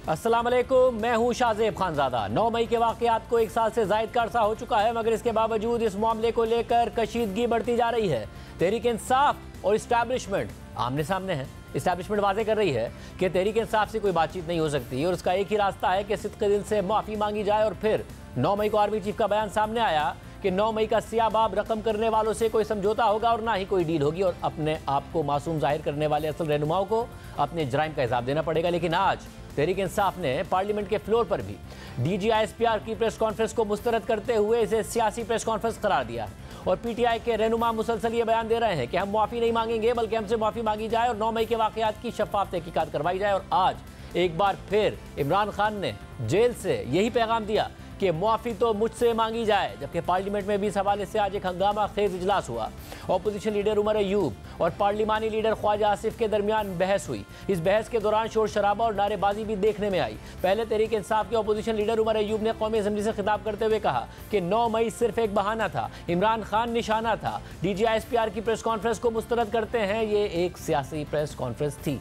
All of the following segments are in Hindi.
अस्सलाम वालेकुम, मैं हूं शाहजेब खानजादा। 9 मई के वाकयात को 1 साल से जायद का अरसा हो चुका है, मगर इसके बावजूद इस मामले को लेकर कशीदगी बढ़ती जा रही है। तहरीक इंसाफ और इस्टेब्लिशमेंट आमने सामने है। इस्टेब्लिशमेंट वाजे कर रही है कि तहरीक इंसाफ से कोई बातचीत नहीं हो सकती और उसका एक ही रास्ता है कि सिद्क़ दिल से माफ़ी मांगी जाए। और फिर 9 मई को आर्मी चीफ का बयान सामने आया कि 9 मई का सियाबाब रकम करने वालों से कोई समझौता होगा और ना ही कोई डील होगी, और अपने आप को मासूम जाहिर करने वाले असल रहनुमाओं को अपने जराइम का हिसाब देना पड़ेगा। लेकिन आज तहरीक इंसाफ ने पार्लियामेंट के फ्लोर पर भी DGISPR की प्रेस कॉन्फ्रेंस को मुस्तरद करते हुए इसे सियासी प्रेस कॉन्फ्रेंस करार दिया और PTI के रहनुमा मुसलसल ये बयान दे रहे हैं कि हम माफ़ी नहीं मांगेंगे, बल्कि हमसे माफ़ी मांगी जाए और 9 मई के वाकयात की शफाफ तहकीकात करवाई जाए। और आज एक बार फिर इमरान खान ने जेल से यही पैगाम दिया कि मुआफ़ी तो मुझसे मांगी जाए। जबकि पार्लियामेंट में भी इस हवाले से आज एक हंगामा खेज इजलास हुआ। अपोजिशन लीडर उमर अयूब और पार्लिमानी लीडर ख्वाजा आसिफ के दरमियान बहस हुई। इस बहस के दौरान शोर शराबा और नारेबाजी भी देखने में आई। पहले तहरीक इंसाफ के अपोजिशन लीडर उमर अयूब ने कौमी असम्बली से खिताब करते हुए कहा कि 9 मई सिर्फ एक बहाना था, इमरान खान निशाना था। DGISPR की प्रेस कॉन्फ्रेंस को मुस्तरद करते हैं, ये एक सियासी प्रेस कॉन्फ्रेंस थी।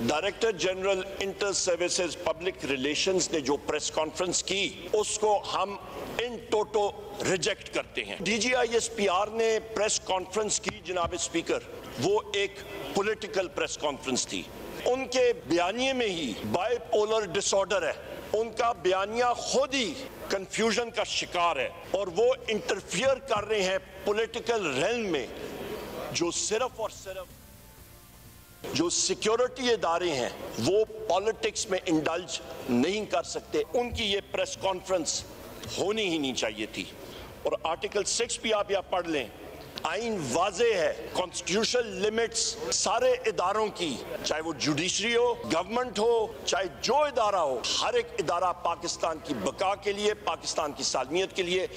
Director general inter services public relations ने जो प्रेस कॉन्फ्रेंस की उसको हम इन टोटो रिजेक्ट करते हैं। DGISPR ने प्रेस कॉन्फ्रेंस की जनाब स्पीकर, वो एक पॉलिटिकल प्रेस कॉन्फ्रेंस थी। उनके बयानिए में ही बाइपोलर डिसऑर्डर है। उनका बयानिया खुद ही कंफ्यूजन का शिकार है और वो इंटरफियर कर रहे हैं पॉलिटिकल रेल्म में, जो सिर्फ और सिर्फ जो सिक्योरिटी इदारे हैं वो पॉलिटिक्स में इंडल्ज नहीं कर सकते। उनकी ये प्रेस कॉन्फ्रेंस होनी ही नहीं चाहिए थी। और आर्टिकल 6 भी आप यहाँ पढ़ लें, आइन वाजे है, कॉन्स्टिट्यूशन लिमिट्स सारे इदारों की, चाहे वो जुडिशरी हो, गवर्नमेंट हो, चाहे जो इदारा हो, हर एक इदारा पाकिस्तान की बका के लिए, पाकिस्तान की सालमियत के लिए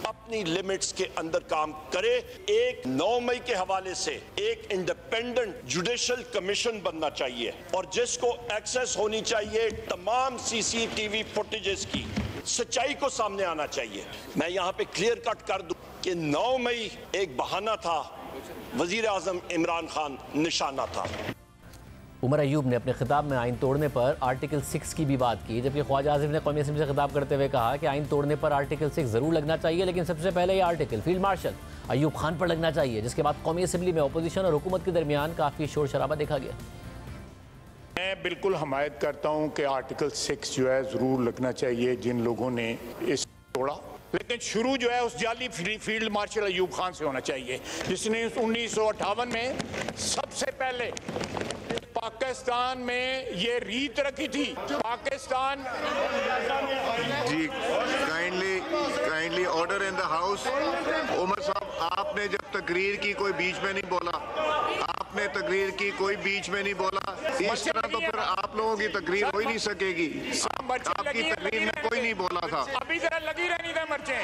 अपनी लिमिट्स के अंदर काम करे। एक 9 मई के हवाले से एक इंडिपेंडेंट जुडिशल कमीशन बनना चाहिए और जिसको एक्सेस होनी चाहिए तमाम CCTV फुटेजेस की, सच्चाई को सामने आना चाहिए। मैं यहाँ पे क्लियर कट कर दूं कि 9 मई एक बहाना था, वजीर आजम इमरान खान निशाना था। उमर अयूब ने अपने खिताब में आइन तोड़ने पर आर्टिकल 6 की भी बात की, जबकि ख्वाजा आसिफ ने कौमी असम्बली से खिताब करते हुए कहा कि आइन तोड़ने पर आर्टिकल 6 जरूर लगना चाहिए, लेकिन सबसे पहले ये article field marshal Ayub Khan पर लगना चाहिए। जिसके बाद कौमी असम्बली में अपोजिशन और हुकूमत के दरमियान काफ़ी शोर शराबा देखा गया। मैं बिल्कुल हमायत करता हूं कि आर्टिकल 6 जो है ज़रूर लगना चाहिए जिन लोगों ने इस तोड़ा, लेकिन शुरू जो है उस जाली फील्ड मार्शल अयूब खान से होना चाहिए, जिसने 1958 में सबसे पहले पाकिस्तान में ये रीत रखी थी। Pakistan ji kindly order in the house. Umar साहब, आपने जब तकरीर की कोई बीच में नहीं बोला, आपने तकरीर की कोई बीच में नहीं बोला। इस तरह तो फिर आप लोगों की तकरीर हो ही नहीं सकेगी। आपकी तकरीर में कोई नहीं बोला था, अभी जरा लगी रहनी था मर्चे,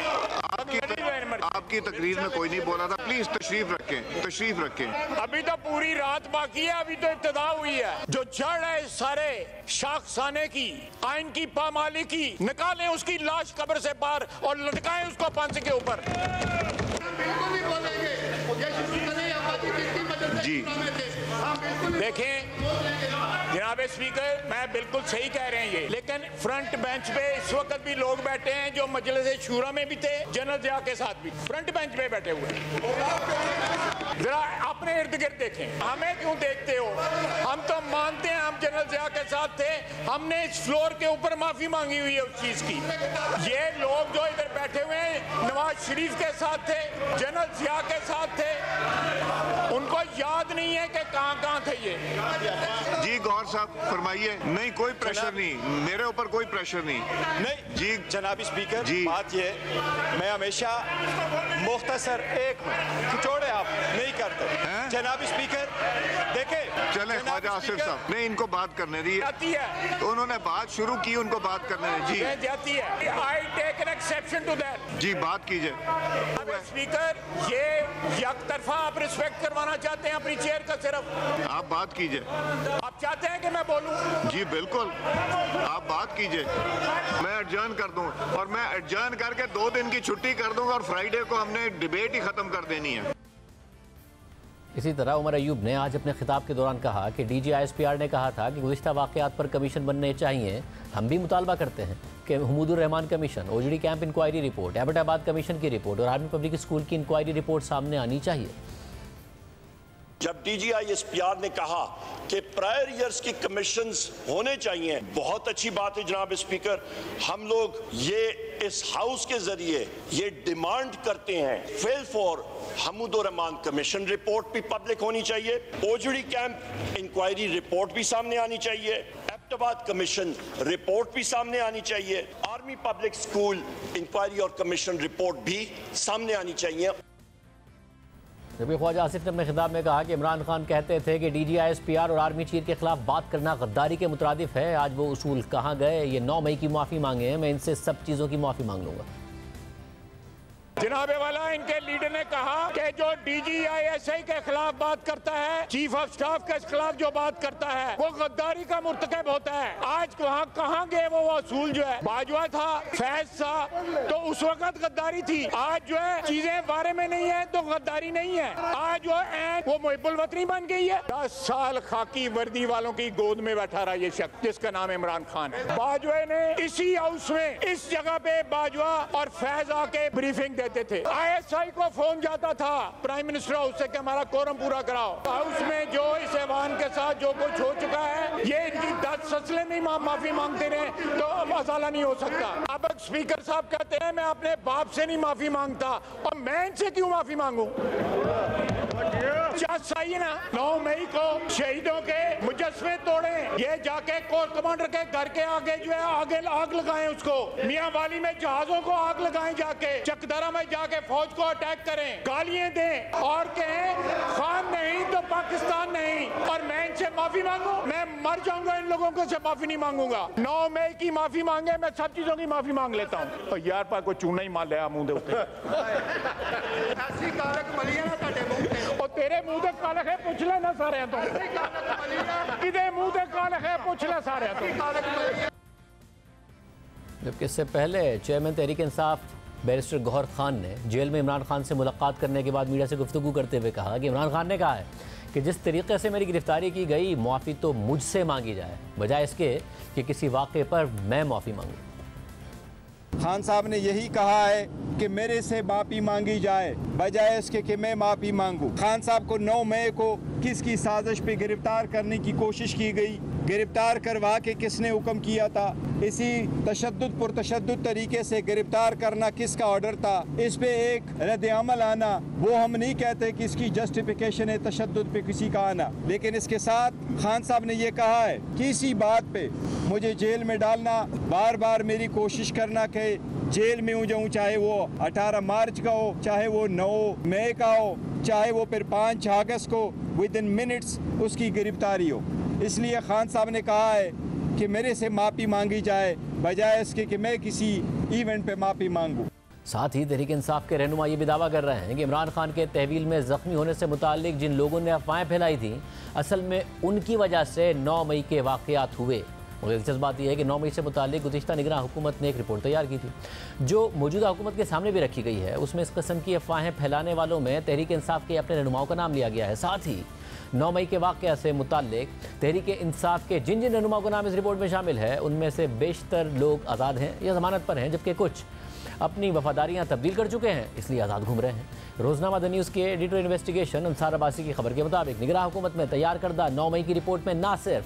आपकी तकरीर में कोई नहीं बोला था। प्लीज तशरीफ रखें। अभी तो पूरी रात बाकी है, अभी तो इब्तिदा हुई है। जो जड़ है सारे शाखसाने की, आइन की पामाली की, निकालें उसकी लाश कब्र से बाहर और लटकाएं उसको फांसी के ऊपर। जी देखें जनाब स्पीकर, मैं बिल्कुल सही कह रहे हैं ये, लेकिन फ्रंट बेंच पे इस वक्त भी लोग बैठे हैं जो मजलिस शूरा में भी थे, जनरल जिया के साथ भी फ्रंट बेंच पे बैठे हुए। जरा अपने इर्द गिर्द देखें, हमें क्यों देखते हो? हम तो मानते हैं हम जनरल जिया के साथ थे, हमने इस फ्लोर के ऊपर माफी मांगी हुई है उस चीज की। ये लोग जो इधर बैठे हुए हैं नवाज शरीफ के साथ थे, जनरल जिया के साथ थे, उनको याद नहीं है कि कहां थे ये। जी गौर साहब फरमाइए। नहीं कोई प्रेशर नहीं, मेरे ऊपर कोई प्रेशर नहीं जी जनाब स्पीकर जी। बात ये, मैं हमेशा मुख्तसर एक छोड़े आप नहीं करते हैं? जनाब स्पीकर देखे चले ख्वाजा आसिफ साहब, नहीं इनको बात करने दी, तो उन्होंने बात शुरू की, उनको बात करने दी जी। जाती है, I take an exception to that. जी बात कीजिए। स्पीकर ये एक तरफा आप रिस्पेक्ट करवाना चाहते हैं अपनी चेयर का, सिर्फ आप बात कीजिए। आप चाहते हैं कि मैं बोलूं? जी बिल्कुल, आप बात कीजिए। मैं एडजर्न कर दूं और मैं एडजर्न करके 2 दिन की छुट्टी कर दूंगा और फ्राइडे को हमने डिबेट ही खत्म कर देनी है। इसी तरह उमर अयूब ने आज अपने खिताब के दौरान कहा कि DGISPR ने कहा था कि गुज़िश्ता वाक़यात पर कमीशन बनने चाहिए। हम भी मुतालबा करते हैं कि Hamidur Rahman commission, OGD camp inquiry report, Abbottabad commission की रिपोर्ट और आर्मी पब्लिक स्कूल की इंक्वायरी रिपोर्ट सामने आनी चाहिए। जब DGISPR ने कहा कि प्रायर ईयर्स की कमीशंस होने चाहिए, बहुत अच्छी बात है जनाब स्पीकर। हम लोग ये इस हाउस के जरिए ये डिमांड करते हैं, fail for Hamidur Rahman commission report भी पब्लिक होनी चाहिए, OGD कैंप इंक्वायरी रिपोर्ट भी सामने आनी चाहिए, एबटाबाद कमीशन रिपोर्ट भी सामने आनी चाहिए, आर्मी पब्लिक स्कूल इंक्वायरी और कमीशन रिपोर्ट भी सामने आनी चाहिए। जबकि ख्वाजा आसिफ ने अपने खिताब में कहा कि इमरान खान कहते थे कि DGISPR और आर्मी चीफ के खिलाफ बात करना गद्दारी के मुतरादिफ है। आज वो उसूल कहाँ गए? ये 9 मई की माफ़ी मांगे हैं, मैं इनसे सब चीज़ों की माफ़ी मांग लूँगा। जनाबे वाला इनके लीडर ने कहा कि जो DGISI के खिलाफ बात करता है, चीफ ऑफ स्टाफ के खिलाफ जो बात करता है, वो गद्दारी का मुर्तकब होता है। आज वहाँ कहाँ गए वो असूल जो है? बाजवा था, फैज था, तो उस वक्त गद्दारी थी। आज जो है चीजें बारे में नहीं है तो गद्दारी नहीं है। आज वो मुहिब्बुल वतनी बन गई है। 10 साल खाकी वर्दी वालों की गोद में बैठा रहा ये शख्स जिसका नाम इमरान खान है। बाजवा ने इसी हाउस में, इस जगह पे बाजवा और फैज आके ब्रीफिंग देते थे। ISI को फोन जाता था प्राइम मिनिस्टर हाउस से कि हमारा कोरम पूरा कराओ। हाउस में जो इस ऐवान के साथ जो कुछ हो चुका है, ये इनकी 10 फसलें नहीं माफी मांगते रहे तो मसाला नहीं हो सकता। अब स्पीकर साहब कहते हैं मैं अपने बाप से नहीं माफी मांगता, और मैं इनसे क्यों माफी मांगू? चाहिए ना 9 मई को शहीदों के मुजस्समे तोड़े, ये जाके कोर कमांडर के घर के आगे जो है आग लगाएं, उसको मियां वाली में जहाजों को आग लगाएं, जाके चकदरा में जाके फौज को अटैक करें, गालियां दें और कहें खान नहीं तो पाकिस्तान नहीं, और मैं इनसे माफी मांगू? मैं मर जाऊंगा इन लोगों को से माफी नहीं मांगूंगा। 9 मई की माफी मांगे, मैं सब चीजों की माफी मांग लेता हूँ। और यार पर कोई चूना ही मार लिया मुंह दे उत्ते और तेरे मुंह दे कालख है, पूछ ले ना सारे तो किदे मुंह दे कालख है, पूछ ले सारे तो। जबकि इससे पहले चेयरमैन तहरीक इंसाफ बैरिस्टर गौहर खान ने जेल में इमरान खान से मुलाकात करने के बाद मीडिया से गुफ्तगू करते हुए कहा कि इमरान खान ने कहा है कि जिस तरीके से मेरी गिरफ्तारी की गई, मुआफ़ी तो मुझसे मांगी जाए बजाय इसके कि किसी वाक़े पर मैं माफ़ी मांगूं। खान साहब ने यही कहा है कि मेरे से माफ़ी मांगी जाए बजाय इसके कि मैं माफ़ी मांगूं। खान साहब को 9 मई को किसकी साजिश पे गिरफ्तार करने की कोशिश की गई, गिरफ्तार करवा के किसने हुक्म किया था, इसी तशद्दुद पुरतशद्दुद तरीके से गिरफ्तार करना किसका ऑर्डर था, इस पे एक रद्द अमल आना, वो हम नहीं कहते कि इसकी जस्टिफिकेशन है तशद्दुद पे किसी का आना। लेकिन इसके साथ खान साहब ने ये कहा है कि इसी बात पे मुझे जेल में डालना, बार बार मेरी कोशिश करना कि जेल में हो जाऊँ, चाहे वो 18 मार्च का हो, चाहे वो 9 मई का हो, चाहे वो फिर 5 अगस्त को विद इन मिनट्स उसकी गिरफ्तारी हो। इसलिए खान साहब ने कहा है कि मेरे से माफ़ी मांगी जाए बजाय इसके कि मैं किसी इवेंट पे माफ़ी मांगूं। साथ ही तहरीक इंसाफ के रहनुमा ये भी दावा कर रहे हैं कि इमरान खान के तहवील में ज़ख्मी होने से मुताल्लिक जिन लोगों ने अफवाहें फैलाई थी, असल में उनकी वजह से 9 मई के वाक़यात हुए। और दिलचस्प बात यह है कि 9 मई से मुताल्लिक गुज़िश्ता निगरान हुकूमत ने एक रिपोर्ट तैयार की थी जो मौजूदा हुकूमत के सामने भी रखी गई है। उसमें इस किस्म की अफवाहें फैलाने वालों में तहरीक इंसाफ के अपने रहनुमाओं का नाम लिया गया है। साथ ही 9 मई के वाक़या से मुताल्लिक तहरीक इंसाफ के जिन जिन रहनुमाओं का नाम इस रिपोर्ट में शामिल है, उनमें से बेशतर लोग आज़ाद हैं या ज़मानत पर हैं, जबकि कुछ अपनी वफादारियाँ तब्दील कर चुके हैं, इसलिए आज़ाद घूम रहे हैं। रोज़नामा द न्यूज़ के एडिटर इन्वेस्टिगेशन अंसार अब्बासी की खबर के मुताबिक निगरान हुकूमत में तैयार करदा 9 मई की रिपोर्ट में ना सिर्फ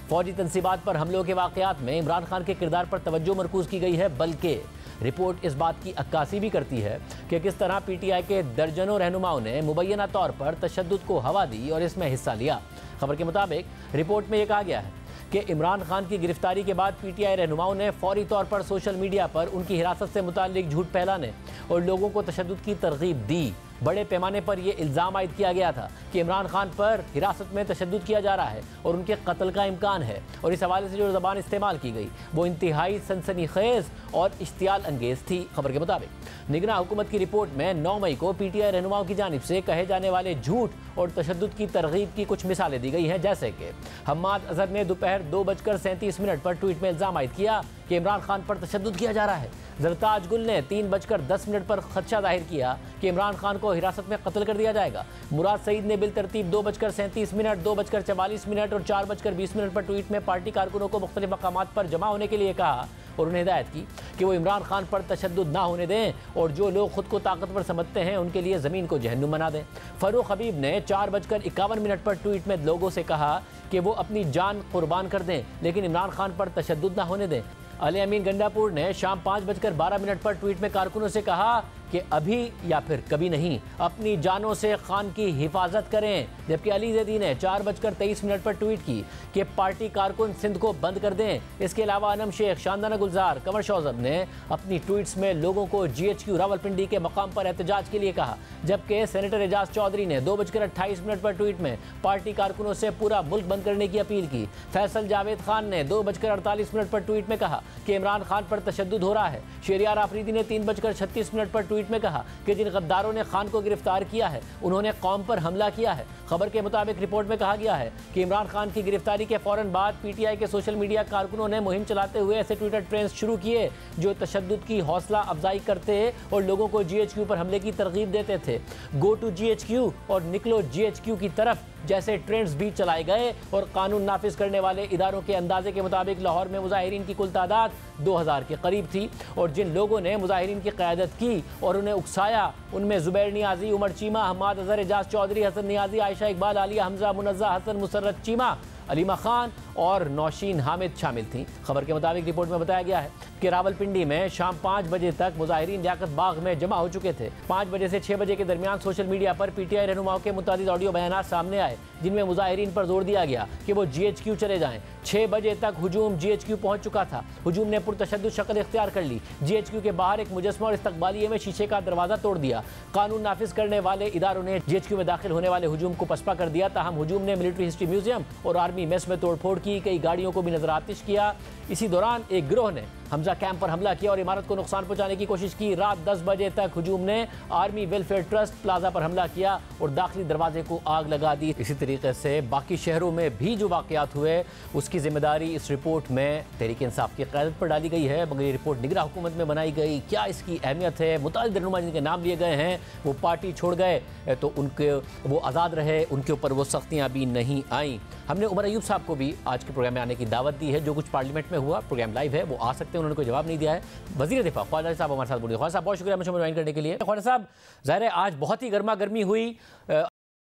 फौजी तनसीबात पर हमलों के वाक़यात में इमरान खान के किरदार पर तवज्जो मरकूज़ की गई है, बल्कि रिपोर्ट इस बात की अक्कासी भी करती है कि किस तरह PTI के दर्जनों रहनुमाओं ने मुबैना तौर पर तशद्दुद को हवा दी और इसमें हिस्सा लिया। खबर के मुताबिक रिपोर्ट में यह कहा गया है कि इमरान खान की गिरफ्तारी के बाद PTI रहनुमाओं ने फौरी तौर पर सोशल मीडिया पर उनकी हिरासत से मुताल्लिक झूठ फैलाने और लोगों को तशद्दुद की तरगीब दी। बड़े पैमाने पर यह इल्ज़ाम आयद किया गया था कि इमरान खान पर हिरासत में तशद्दुद किया जा रहा है और उनके कत्ल का इम्कान है, और इस हवाले से जो ज़बान इस्तेमाल की गई वो इंतहाई सनसनीखेज़ और इश्तियाल अंगेज़ थी। खबर के मुताबिक निगरान हुकूमत की रिपोर्ट में 9 मई को PTI रहनुमाओं की जानिब से कहे जाने वाले झूठ और तशद्दुद की तरगीब की कुछ मिसालें दी गई हैं, जैसे कि हम्माद अजहर ने दोपहर 2:37 पर ट्वीट में इल्ज़ाम आयद किया कि इमरान खान पर तशद्दुद किया जा रहा है। जरताज गुल ने 3:10 पर खदशा जाहिर किया कि इमरान खान को हिरासत में कत्ल कर दिया जाएगा। मुराद सईद ने बिल तरतीब 2:37, 2:44 और 4:20 पर ट्वीट में पार्टी कारकुनों को मुख्तलिफ मकामात पर जमा होने के लिए कहा और उन्हें हिदायत की कि वो इमरान खान पर तशद्दुद ना होने दें और जो लोग खुद को ताकतवर समझते हैं उनके लिए ज़मीन को जहन्नुम बना दें। फरूख हबीब ने 4:51 पर ट्वीट में लोगों से कहा कि वो अपनी जान कुर्बान कर दें लेकिन इमरान खान पर तशद्दुद ना होने दें। अली अमीन गंडापुर ने शाम 5:12 पर ट्वीट में कारकुनों से कहा कि अभी या फिर कभी नहीं अपनी जानों से खान की हिफाजत करें। जबकि अली ज़ैदी ने 4:23 पर ट्वीट की कि पार्टी कारकुन सिंध को बंद कर दें। इसके अलावा अनम शेख, शानदाना गुलजार, कंवर शौजब ने अपनी ट्वीट्स में लोगों को GHQ रावलपिंडी के मकाम पर एहतजाज के लिए कहा। जबकि सेनेटर एजाज चौधरी ने 2:28 पर ट्वीट में पार्टी कारकुनों से पूरा मुल्क बंद करने की अपील की। फैसल जावेद खान ने 2:48 पर ट्वीट में कहा कि इमरान खान पर तशद्दुद हो रहा है। शहरियार आफरीदी ने 3:36 पर ट्वीट में कहा कि जिन गद्दारों ने खान को गिरफ्तार किया है उन्होंने कौम पर हमला किया है। खबर के मुताबिक रिपोर्ट में कहा गया है कि इमरान खान की गिरफ्तारी के फौरन बाद PTI के सोशल मीडिया कारकुनों ने मुहिम चलाते हुए ऐसे ट्विटर ट्रेंड्स शुरू किए जो तशद्दुद की हौसला अफजाई करते और लोगों को GHQ पर हमले की तरगीब देते थे। गो टू GHQ और निकलो GHQ की तरफ जैसे ट्रेंड्स भी चलाए गए और कानून नाफिज करने वाले इदारों के अंदाजे के मुताबिक लाहौर में मुजाहिरीन की कुल तादाद 2000 के करीब थी और जिन लोगों ने मुजाहिरीन की क़यादत की और उन्हें उकसाया उनमें ज़ुबैर नियाज़ी, उमर चीमा, हम्माद अजहर, एजाज चौधरी, हसन नियाज़ी, आयशा इकबाल, आलिया हमजा, मुनज़्ज़ा हसन, मुसर्रत चीमा, अलीमा खान और नौशीन हामिद शामिल थीं। खबर के मुताबिक रिपोर्ट में बताया गया है कि रावलपिंडी में शाम 5 बजे तक मुजाहिरीन लियाकत बाग में जमा हो चुके थे। 5 बजे से 6 बजे के दरमियान सोशल मीडिया पर PTI रहनुमाओं के मुतादिद ऑडियो बयानात सामने आए जिनमें मुजाहिरीन पर जोर दिया गया कि वो GHQ चले जाएं। 6 बजे तक हुजूम GHQ पहुंच चुका था। हुजूम ने पुरतशद्दुद शक्ल इख्तियार कर ली। GHQ के बाहर एक मुजस्मा और इस्तकबालिये में शीशे का दरवाज़ा तोड़ दिया। कानून नाफिज करने वाले इदारों ने GHQ में दाखिल होने वाले हुजूम को पसपा कर दिया। ताहम हुजूम ने मिलिट्री हिस्ट्री म्यूजियम और आर्मी मेस में तोड़फोड़ की, कई गाड़ियों को भी नजर आतिश किया। इसी दौरान एक गिरोह ने हमजा कैंप पर हमला किया और इमारत को नुकसान पहुंचाने की कोशिश की। रात 10 बजे तक हुजूम ने आर्मी वेलफेयर ट्रस्ट प्लाजा पर हमला किया और दाखिली दरवाजे को आग लगा दी। इसी तरीके से बाकी शहरों में भी जो वाक़यात हुए उसकी जिम्मेदारी इस रिपोर्ट में तहरीक इंसाफ की क़यादत पर डाली गई है, मगर ये रिपोर्ट निगरान हुकूमत में बनाई गई। क्या इसकी अहमियत है? मुताल्लिक़ रहनुमा जिनके नाम लिए गए हैं वो पार्टी छोड़ गए तो उनके वो आज़ाद रहे, उनके ऊपर वो सख्तियाँ भी नहीं आईं। हमने उमर अयूब साहब को भी आज के प्रोग्राम में आने की दावत दी है। जो कुछ पार्लियामेंट में हुआ, प्रोग्राम लाइव है, वो आ सकते हैं, उन्होंने कोई जवाब नहीं दिया है। वज़ीर दिफा ख्वाजा साहब हमारे साथ बोलिए। ख्वाजा साहब बहुत शुक्रिया मुझे ज्वाइन करने के लिए। ख्वाजा साहब, ज़ाहिर है आज बहुत ही गर्मा गर्मी हुई,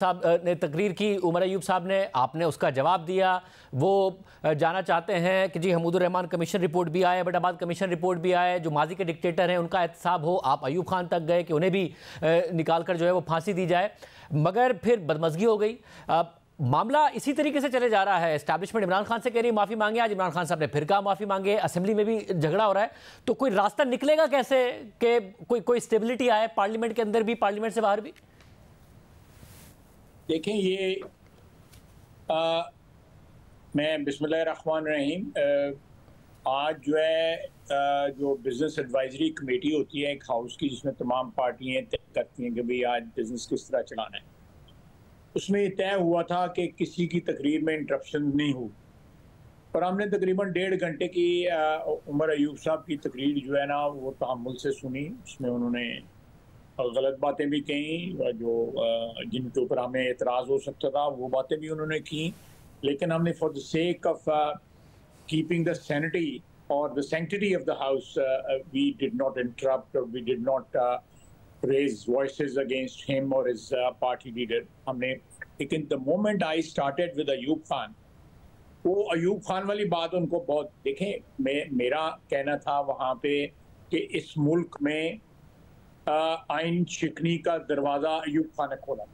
साहब ने तकरीर की, उमर अयूब साहब ने, आपने उसका जवाब दिया। वो जाना चाहते हैं कि जी हमूदुर रहमान कमीशन रिपोर्ट भी आए, बटाबाद कमीशन रिपोर्ट भी आए, जो माजी के डिक्टेटर हैं उनका एहतसाब हो। आप अयूब खान तक गए कि उन्हें भी निकाल कर जो है वो फांसी दी जाए, मगर फिर बदमज़गी हो गई। मामला इसी तरीके से चले जा रहा है। एस्टैब्लिशमेंट इमरान खान से कह रही माफ़ी मांगे, आज इमरान खान साहब ने फिर कहा माफ़ी मांगे, असेंबली में भी झगड़ा हो रहा है। तो कोई रास्ता निकलेगा कैसे कि कोई स्टेबिलिटी आए पार्लियामेंट के अंदर भी, पार्लियामेंट से बाहर भी? देखें, ये मैं बिस्मिल्लाहिर्रहमानिर्रहीम, आज जो है जो बिज़नेस एडवाइजरी कमेटी होती है एक हाउस की, जिसमें तमाम पार्टियाँ तय करती हैं कि भाई आज बिज़नेस किस तरह चलाना है, उसमें ये तय हुआ था कि किसी की तकरीर में इंटरप्शन नहीं हो। पर हमने तकरीबन 1.5 घंटे की उमर अयूब साहब की तकरीर जो है ना वो तहम्मुल से सुनी। उसमें उन्होंने गलत बातें भी कहीं, जो जिनके ऊपर हमें एतराज़ हो सकता था वो बातें भी उन्होंने की, लेकिन हमने for the sake of keeping the sanity और the sanctity of the house we did not interrupt और we did not raise voices against him or his party leader. हमने, लेकिन the moment I started with Ayub Khan, वो अयूब खान वाली बात उनको बहुत, देखें मेरा कहना था वहाँ पे कि इस मुल्क में आइन शिकनी का दरवाज़ा अयूब खान ने खोला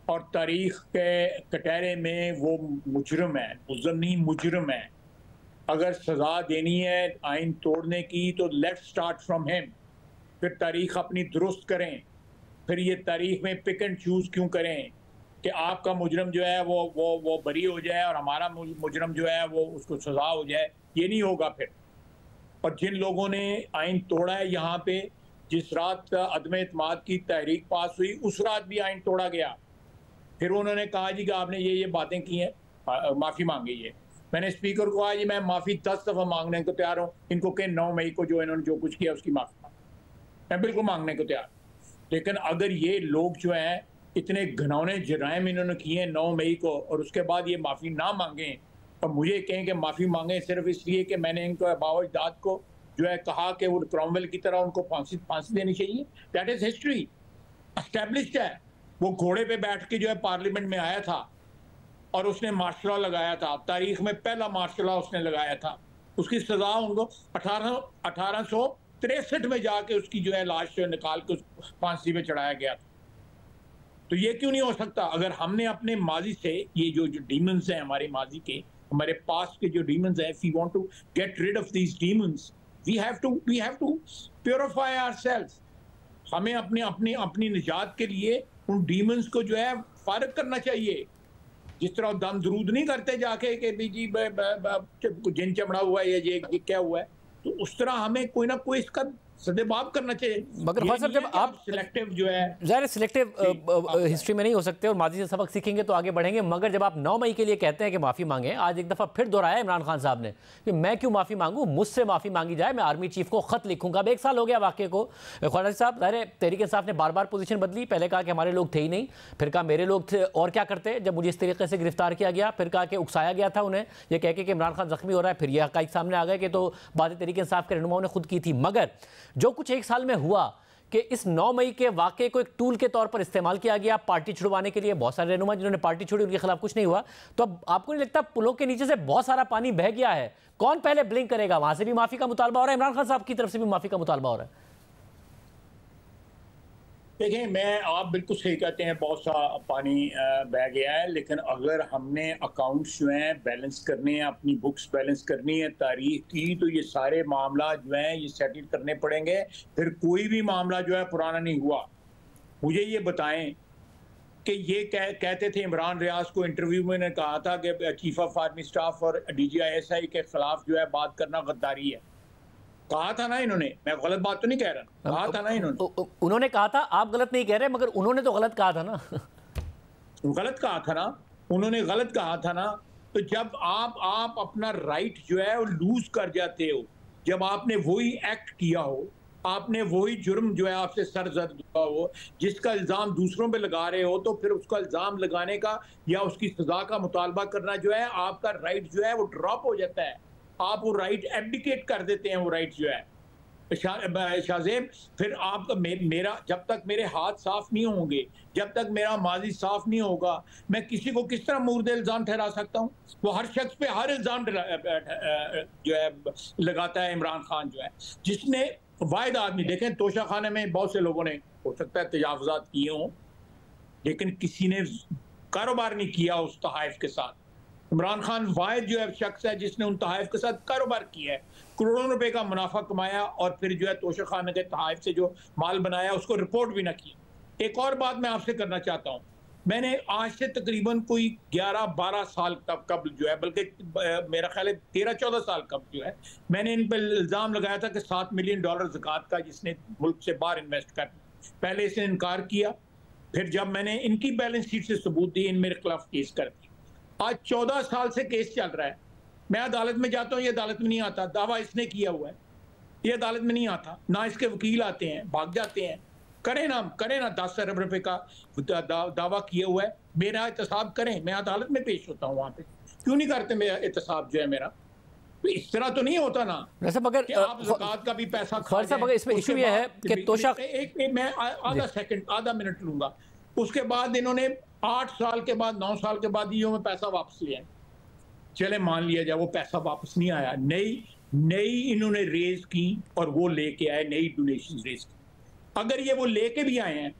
और तारीख के कटहरे में वो मुजरम है, मुज़म्म नहीं मुजरम है। अगर सज़ा देनी है आइन तोड़ने की तो लेट्स स्टार्ट फ्रॉम हिम, फिर तारीख अपनी दुरुस्त करें। फिर ये तारीख में पिक एंड चूज़ क्यों करें कि आपका मुजरम जो है वो बरी हो जाए और हमारा मुजरम जो है वो उसको सज़ा हो जाए? ये नहीं होगा फिर। और जिन लोगों ने आइन तोड़ा है यहाँ पे, जिस रात अदम एतमाद की तहरीक पास हुई उस रात भी आइन तोड़ा गया। फिर उन्होंने कहा जी कि आपने ये बातें की हैं, माफ़ी मांगी है। मैंने स्पीकर को कहा जी मैं माफ़ी 10 दफ़ा मांगने को तैयार हूँ, इनको कहें 9 मई को जो इन्होंने जो कुछ किया उसकी माफ़ी मैं बिल्कुल मांगने को तैयार। लेकिन अगर ये लोग जो हैं इतने घिनौने जराइम इन्होंने किए हैं 9 मई को और उसके बाद ये माफ़ी ना मांगें और मुझे कहें कि माफ़ी मांगें सिर्फ इसलिए कि मैंने इनको बावजदाद को जो है कहा कि वो क्रॉमवेल की तरह उनको फांसी देनी चाहिए, दैट इज़ हिस्ट्री, एस्टेब्लिश्ड है। वो घोड़े पे बैठ के जो है पार्लियामेंट में आया था और उसने मार्शल लॉ लगाया था, तारीख में पहला मार्शल लॉ उसने लगाया था। उसकी सज़ा उनको 1863 में जाके उसकी जो है लाश जो निकाल के फांसी पे चढ़ाया गया था। तो ये क्यों नहीं हो सकता? अगर हमने अपने माजी से ये जो डीमंस हैं हमारे माजी के, हमारे पास्ट के जो डीमंस हैं, if we want to get rid of these demons, we have to purify ourselves। हमें अपनी निजात के लिए उन डीमंस को जो है फारिग करना चाहिए। जिस तरह दम दरूद नहीं करते जाके कि जी जिन चमड़ा हुआ है या ये क्या हुआ है, तो उस तरह हमें कोई ना कोई इसका सदेबाब करना चाहिए। मगर साहब जब आप सिलेक्टिव जो है ज़ाहिर सिलेक्टिव हिस्ट्री में नहीं हो सकते और माजी से सबक सीखेंगे तो आगे बढ़ेंगे, मगर जब आप 9 मई के लिए कहते हैं कि माफ़ी मांगें, आज एक दफ़ा फिर दोहराया इमरान खान साहब ने कि मैं क्यों माफ़ी मांगूं, मुझसे माफ़ी मांगी जाए, मैं आर्मी चीफ को ख़त लिखूंगा। अब 1 साल हो गया वाक़े को। ख्वाजा साहब ज़ाहिर तहरीक इंसाफ ने बार बार पोजीशन बदली, पहले कहा कि हमारे लोग थे ही नहीं, फिर कहा मेरे लोग थे और क्या करते जब मुझे इस तरीके से गिरफ्तार किया गया, फिर कहा कि उकसाया गया था उन्हें ये कह के कि इमरान खान ज़ख्मी हो रहा है, फिर यह हक़ाइक़ सामने आ गए कि तो बातें तहरीक इंसाफ के रहनुमाओं ने खुद की थी। मगर जो कुछ 1 साल में हुआ कि इस 9 मई के वाक़े को एक टूल के तौर पर इस्तेमाल किया गया पार्टी छुड़वाने के लिए, बहुत सारे रहनुमा जिन्होंने पार्टी छोड़ी उनके खिलाफ कुछ नहीं हुआ, तो अब आपको नहीं लगता पुलों के नीचे से बहुत सारा पानी बह गया है? कौन पहले ब्लिंक करेगा? वहां से भी माफी का मुतालबा हो रहा है, इमरान खान साहब की तरफ से भी माफी का मुतालबा हो रहा है। देखें, आप बिल्कुल सही कहते हैं, बहुत सा पानी बह गया है, लेकिन अगर हमने अकाउंट्स जो हैं बैलेंस करने हैं, अपनी बुक्स बैलेंस करनी है तारीख की, तो ये सारे मामला जो हैं ये सेटल करने पड़ेंगे। फिर कोई भी मामला जो है पुराना नहीं हुआ। मुझे ये बताएं कि ये कहते थे, इमरान रियाज को इंटरव्यू में ने कहा था कि चीफ ऑफ आर्मी स्टाफ और DGISI के खिलाफ जो है बात करना गद्दारी है। कहा था ना इन्होंने, मैं गलत बात तो नहीं कह रहा, कहा था ना उन्होंने कहा था, आप गलत नहीं कह रहे, मगर उन्होंने तो गलत कहा था ना। गलत कहा था ना, उन्होंने गलत कहा था ना। तो जब आप अपना राइट जो है वो लूज कर जाते हो, जब आपने वही एक्ट किया हो, आपने वही जुर्म जो है आपसे सरजद हुआ हो, जिसका इल्ज़ाम दूसरों पे लगा रहे हो, तो फिर उसका इल्ज़ाम लगाने का या उसकी सजा का मुतालबा करना जो है, आपका राइट जो है वो ड्रॉप हो जाता है। आप वो राइट एब्डिकेट कर देते हैं, वो राइट जो है शाहजेब। फिर आपका मेरा जब तक मेरे हाथ साफ नहीं होंगे, जब तक मेरा माजी साफ नहीं होगा, मैं किसी को किस तरह मुर्दे इल्ज़ाम ठहरा सकता हूँ? वो हर शख्स पे हर इल्ज़ाम जो है लगाता है इमरान खान जो है, जिसने वाहिद आदमी। देखें, तोशा खाने में बहुत से लोगों ने हो सकता है तजावुज़ात किए हों, लेकिन किसी ने कारोबार नहीं किया उस तहाइफ के साथ। इमरान खान वाहिद जो है शख्स है जिसने उन तहाइफ के साथ कारोबार किया है, करोड़ों रुपए का मुनाफा कमाया और फिर जो है तोशा खाने के तहाइफ से जो माल बनाया उसको रिपोर्ट भी ना की। एक और बात मैं आपसे करना चाहता हूँ, मैंने आज से तकरीबन कोई 11-12 साल कब जो है, बल्कि मेरा ख्याल है 13-14 साल कब जो है, मैंने इन पर इल्ज़ाम लगाया था कि $7 मिलियन ज़कात का जिसने मुल्क से बाहर इन्वेस्ट कर, पहले इसने इनकार किया, फिर जब मैंने इनकी बैलेंस शीट से सबूत दी, इन मेरे खिलाफ केस कर दिया। आज 14 साल से केस चल रहा है, मैं अदालत में जाता हूँ, ये अदालत में नहीं आता, दावा इसने किया हुआ है, ये अदालत में नहीं आता, ना इसके वकील आते हैं, भाग जाते हैं। करें ना 10 अरब रुपए का दावा किया हुआ है, मेरा एहतसाब करें, मैं अदालत में पेश होता हूँ वहाँ पे, क्यों नहीं करते मेरा एहतसाब जो है मेरा? तो इस तरह तो नहीं होता ना वैसे, मगर कि आप ज़कात का भी पैसा खा जाएं। मगर इसमें इशू ये है कि तोशा मैं आधा मिनट लूंगा। उसके बाद इन्होंने 8 साल के बाद 9 साल के बाद में पैसा वापस लिया, चले मान लिया जाए वो पैसा वापस नहीं आया, नई इन्होंने रेज की और वो लेके आए, नई डोनेशन रेज की। अगर ये वो लेके भी आए हैं,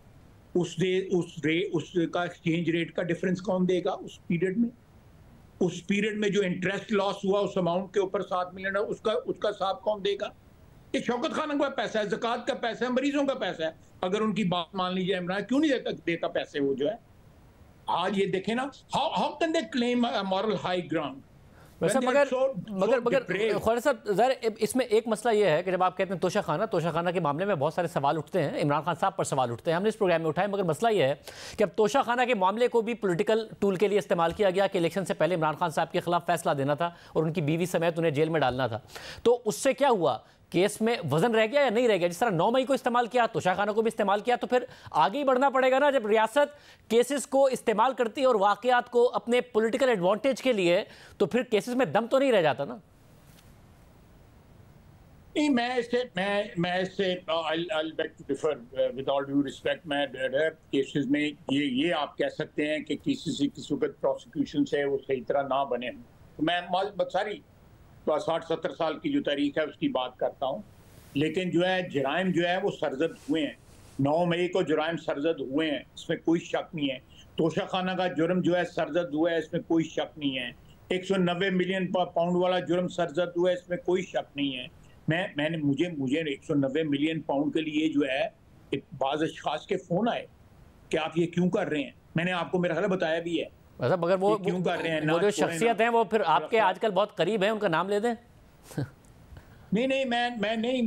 उसका एक्सचेंज रेट का डिफरेंस कौन देगा उस पीरियड में? उस पीरियड में जो इंटरेस्ट लॉस हुआ उस अमाउंट के ऊपर 7 मिलियन है, उसका हिसाब कौन देगा? ये शौकत खाना का पैसा है, ज़कात का पैसा है, मरीजों का पैसा है। अगर उनकी बात मान ली जाए, इमरान क्यों नहीं देता पैसे वो जो है? आज ये देखें ना, how can they claim moral high ground? वैसे मगर ख्वाजा साहब ज़ाहिर इसमें एक मसला ये है कि जब आप कहते हैं तोशाखाना के मामले में बहुत सारे सवाल उठते हैं, इमरान खान साहब पर सवाल उठते हैं, हमने इस प्रोग्राम में उठाए, मगर मसला ये है कि अब तोशाखाना के मामले को भी पॉलिटिकल टूल के लिए इस्तेमाल किया गया कि इलेक्शन से पहले इमरान खान साहब के खिलाफ फैसला देना था और उनकी बीवी समेत उन्हें जेल में डालना था। तो उससे क्या हुआ, केस में वजन रह गया या नहीं रह गया? जिस तरह 9 मई को इस्तेमाल किया, तोशाखाना को भी इस्तेमाल किया, तो फिर आगे ही बढ़ना पड़ेगा ना। जब रियासत केसेस को इस्तेमाल करती है और वाकयात को अपने पॉलिटिकल एडवांटेज के लिए, तो फिर केसेस में दम तो नहीं रह जाता ना। नहीं, मैं इससे I'll beg to differ with all due respect। मैं केसेस में ये आप कह सकते हैं कि किस वक्त प्रोसिक्यूशन से वो सही तरह ना बने, तो मैं सारी 60-70 साल की जो तारीख है उसकी बात करता हूँ। लेकिन जो है जराइम जो है वो सरजद हुए हैं, 9 मई को जराइम सरजद हुए हैं, इसमें कोई शक नहीं है। तोशाखाना का जुर्म जो है सरजद हुआ है, इसमें कोई शक नहीं है। 190 मिलियन पाउंड वाला जुर्म सरजद हुआ है, इसमें कोई शक नहीं है। मुझे 190 मिलियन पाउंड के लिए जो है बाज़ अशखास के फ़ोन आए कि आप ये क्यों कर रहे हैं। मैंने आपको मेरा ख्याल बताया भी है। मतलब अगर वो क्यों कर रहे हैं, वो जो शख्सियत हैं वो फिर आपके आजकल बहुत करीब हैं, उनका नाम ले दें। नहीं, मैं नहीं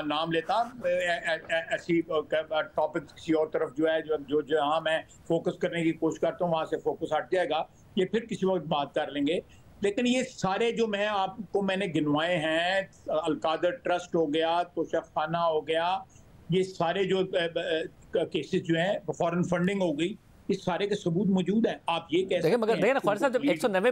नाम लेता। ऐसी टॉपिक किसी और तरफ जो है जो जहाँ मैं फोकस करने की कोशिश करता हूँ वहाँ से फोकस हट जाएगा, ये फिर किसी वक्त बात कर लेंगे। लेकिन ये सारे जो मैंने गिनवाए हैं, अलकादर ट्रस्ट हो गया, तोशाखाना हो गया, ये सारे जो केसेस जो हैं, फॉरेन फंडिंग हो गई, इस सारे के सबूत मौजूद है। आप ये कह सकते हैं, मगर देखिए ना ख्वाजा साहब, जब 190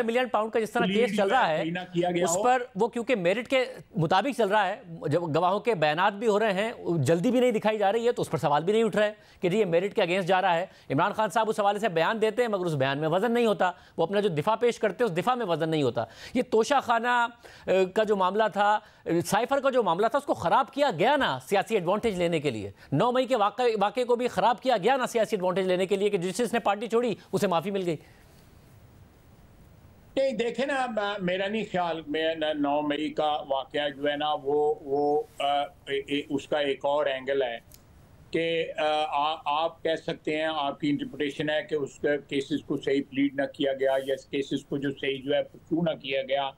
मिलियन पाउंड का जिस तरह केस चल रहा है उस पर वो क्योंकि मेरिट के मुताबिक चल रहा है, जब गवाहों के बयानात भी हो रहे हैं, जल्दी भी नहीं दिखाई जा रही है, तो उस पर सवाल भी नहीं उठ रहा है कि जी ये मेरिट के अगेंस्ट जा रहा है। इमरान खान साहब उस हवाले से बयान देते हैं मगर उस बयान में वजन नहीं होता, वो अपना जो दिफा पेश करते हैं उस दिफा में वजन नहीं होता। ये तोशाखाना का जो मामला था, साइफर का जो मामला था, उसको ख़राब किया गया ना सियासी एडवांटेज लेने के लिए। 9 मई के वाक़े को भी ख़राब किया गया ना सियासी एडवांटेज लेने के लिए कि जिसने पार्टी छोड़ी उसे माफ़ी मिल गई। नहीं, देखे ना, मेरा नहीं ख्याल में 9 मई का वाक़या जो है ना वो उसका एक और एंगल है कि आप कह सकते हैं, आपकी इंटरप्रिटेशन है कि उस केसेस को सही प्लीड ना किया गया, या केसेस को जो सही जो है परस्यू ना किया गया,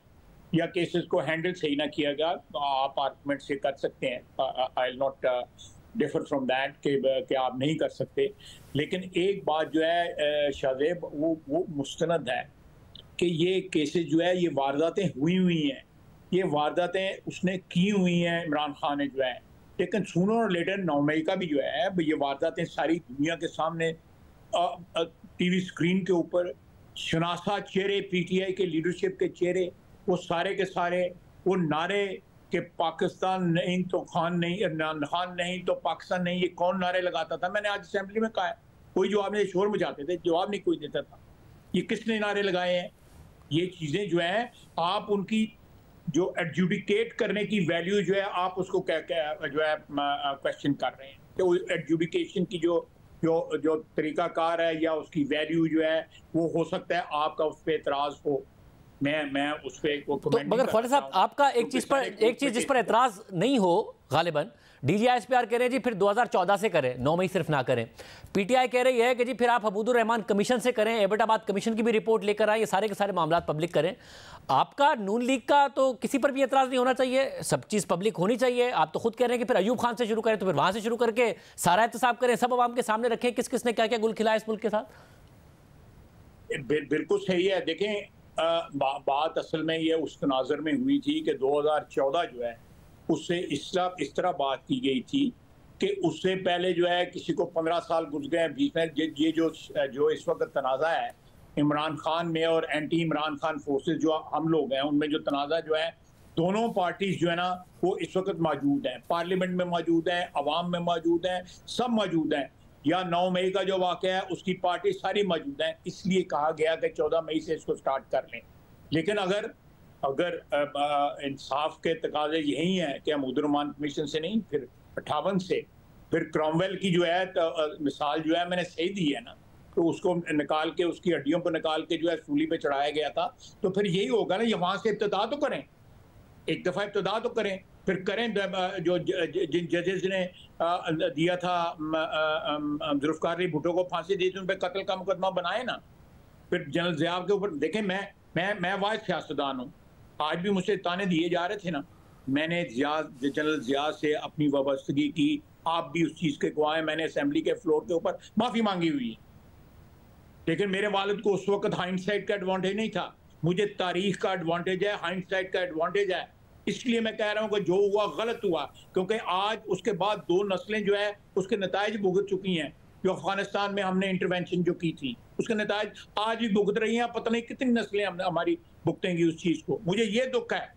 या केसेस को हैंडल सही ना किया गया। आप आर्गुमेंट से कर सकते हैं, I will not differ from that कि आप नहीं कर सकते। लेकिन एक बात जो है शाहजेब, वो मुस्तनद है कि ये केसेस जो है ये वारदातें हुई हैं, ये वारदातें उसने की हुई हैं इमरान खान ने जो है। लेकिन सूनर और लेटर 9 मई का भी जो है ये वारदातें सारी दुनिया के सामने टीवी स्क्रीन के ऊपर, शनासा चेहरे, पीटीआई के लीडरशिप के चेहरे, वो सारे के सारे वो नारे कि पाकिस्तान नहीं तो खान नहीं, इमरान खान नहीं तो पाकिस्तान नहीं, ये कौन नारे लगाता था? मैंने आज असेंबली में कहा है, कोई जवाब नहीं, शोर मचाते थे, जवाब नहीं कोई देता था। ये किसने नारे लगाए हैं? ये चीज़ें जो हैं आप उनकी जो एडजुडिकेट करने की वैल्यू जो है आप उसको जो है क्वेश्चन कर रहे हैं कि एडजुडिकेशन की जो तरीकाकार है या उसकी वैल्यू जो है वो हो सकता है आपका उस पर एतराज़ हो। मैं उस पर तो मगर ख्वाजा साहब, आपका एक चीज़ जिस पर एतराज़ नहीं हो, गालिबन DGISPR कह रहे हैं जी फिर 2014 से करें, 9 मई सिर्फ ना करें। PTI कह रही है कि जी फिर आप हबूदुर रहमान कमीशन से करें, एबटाबाद कमीशन की भी रिपोर्ट लेकर आए, ये सारे के सारे मामला पब्लिक करें। आपका नून लीग का तो किसी पर भी एतराज़ नहीं होना चाहिए, सब चीज़ पब्लिक होनी चाहिए। आप तो खुद कह रहे हैं कि फिर अयूब खान से शुरू करें, तो फिर वहाँ से शुरू करके सारा एहतसाब करें, सब आवाम के सामने रखें किस किसने क्या क्या गुल खिलाया इस मुल्क के साथ। बिल्कुल सही है। देखें, बात असल में ये उस तनाज़र में हुई थी कि 2014 जो है उससे इस तरह बात की गई थी कि उससे पहले जो है किसी को 15 साल गुजर गए बीच में। ये जो इस वक्त तनाज़ा है इमरान खान में और एंटी इमरान खान फोर्सेस जो हम लोग हैं उनमें, जो तनाज़ा जो है दोनों पार्टीज जो है ना वो इस वक्त मौजूद हैं, पार्लियामेंट में मौजूद हैं, अवाम में मौजूद हैं, सब मौजूद हैं। या 9 मई का जो वाक़या है उसकी पार्टी सारी मौजूद हैं, इसलिए कहा गया कि 14 मई से इसको स्टार्ट कर लें। लेकिन अगर इंसाफ के तकाजे यही हैं कि हबूदुर रहमान कमीशन से नहीं, फिर 58 से, फिर क्रॉमवेल की जो है मिसाल जो है मैंने सही दी है ना, तो उसको निकाल के उसकी हड्डियों को निकाल के जो है सूली पे चढ़ाया गया था, तो फिर यही होगा ना, ये वहाँ से इब्तिदा तो करें, एक दफ़ा इब्तिदा तो करें, फिर करें जो जिन जजेस ने दिया था जुल्फ़िकार अली भुट्टो को फांसी दी थी उन पर कत्ल का मुकदमा बनाए ना, फिर जनरल ज़िया के ऊपर देखें, मैं वाहिद सियासतदान हूँ, आज भी मुझसे ताने दिए जा रहे थे ना, मैंने जनरल ज़िया से अपनी वाबस्तगी की, आप भी उस चीज़ के गवाह हैं, मैंने असेंबली के फ्लोर के ऊपर माफ़ी मांगी हुई है। लेकिन मेरे वालिद को उस वक्त हाइंडसाइट का एडवांटेज नहीं था, मुझे तारीख का एडवांटेज है, हाइंडसाइट का एडवांटेज है। इसलिए मैं कह रहा हूँ कि जो हुआ गलत हुआ, क्योंकि आज उसके बाद 2 नस्लें जो है उसके नताइज भुगत चुकी हैं। जो अफगानिस्तान में हमने इंटरवेंशन जो की थी उसके नताइज आज भी भुगत रही हैं, पता नहीं कितनी नस्लें हमारी भुगतेंगी उस चीज़ को। मुझे ये दुख है,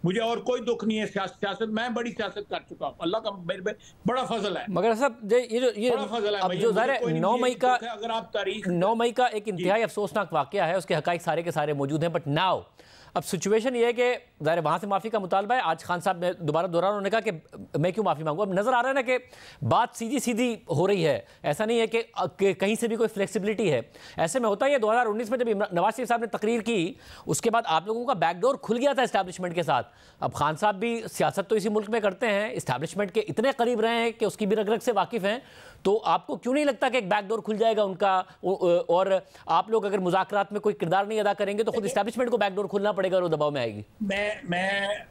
मुझे और कोई दुख नहीं है। सियासत मैं बड़ी सियासत कर चुका हूँ, अल्लाह का मेरे पे बड़ा फजल है। मगर साहब ये बड़ा फजल है। अब जो ज़ाहिर है 9 मई का, अगर आप तारीख 9 मई का एक इंतहाई अफसोसनाक वाकया है, उसके हकाइक सारे के सारे मौजूद हैं। बट नाउ अब सिचुएशन ये है कि ज़ाहिर वहाँ से माफ़ी का मुतालबा है। आज खान साहब ने दोबारा दोहराया, उन्होंने कहा कि मैं क्यों माफ़ी मांगू। अब नज़र आ रहा है ना कि बात सीधी सीधी हो रही है, ऐसा नहीं है कि कहीं से भी कोई फ्लेक्सिबिलिटी है। ऐसे में होता है, 2019 में जब नवाज शरीफ साहब ने तकरीर की, उसके बाद आप लोगों का बैकडोर खुल गया था इस्टेब्लिशमेंट के साथ। अब खान साहब भी सियासत तो इसी मुल्क में करते हैं, इस्टेब्लिशमेंट के इतने करीब रहे हैं कि उसकी भी रग रग से वाकिफ़ हैं, तो आपको क्यों नहीं लगता कि एक बैकडोर खुल जाएगा उनका, और आप लोग अगर मुज़ाकरात में कोई किरदार नहीं अदा करेंगे तो खुद इस्टेब्लिशमेंट को बैकडोर खुलना पड़ेगा और वो दबाव में आएगी? मैं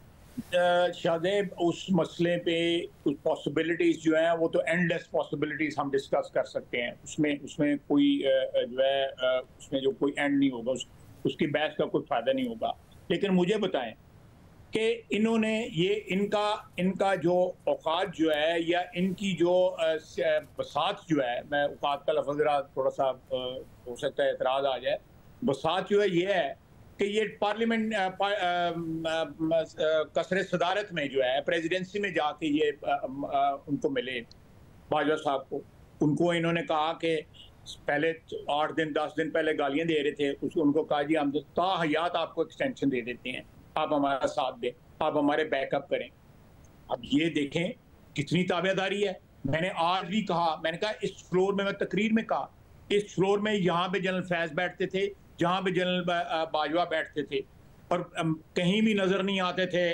शादेब उस मसले पे कुछ पॉसिबिलिटीज जो हैं वो तो एंडलेस पॉसिबिलिटीज हम डिस्कस कर सकते हैं, उसमें कोई जो है उसमें जो कोई एंड नहीं होगा, उसकी बहस का कोई फायदा नहीं होगा। लेकिन मुझे बताएं कि इन्होंने ये इनका जो औकात जो है या इनकी जो बसात जो है, मैं औकात का लफ्ज़ थोड़ा सा हो सकता है एतराज़ आ जाए, बसात जो है ये है कि ये पार्लियामेंट कसरे सदारत में जो है प्रेसिडेंसी में जाके ये उनको मिले बाजवा साहब को। उनको इन्होंने कहा कि पहले 8 दिन 10 दिन पहले गालियां दे रहे थे, उसको उनको कहा जी हम ताहयात आपको एक्सटेंशन दे देते हैं, आप हमारा साथ दें, आप हमारे बैकअप करें। अब ये देखें कितनी ताबेदारी है। मैंने आज भी कहा, मैंने कहा इस फ्लोर में, मैं तकरीर में कहा, इस फ्लोर में यहाँ पे जनरल फैज बैठते थे, जहाँ पे जनरल बाजवा बैठते थे, और कहीं भी नजर नहीं आते थे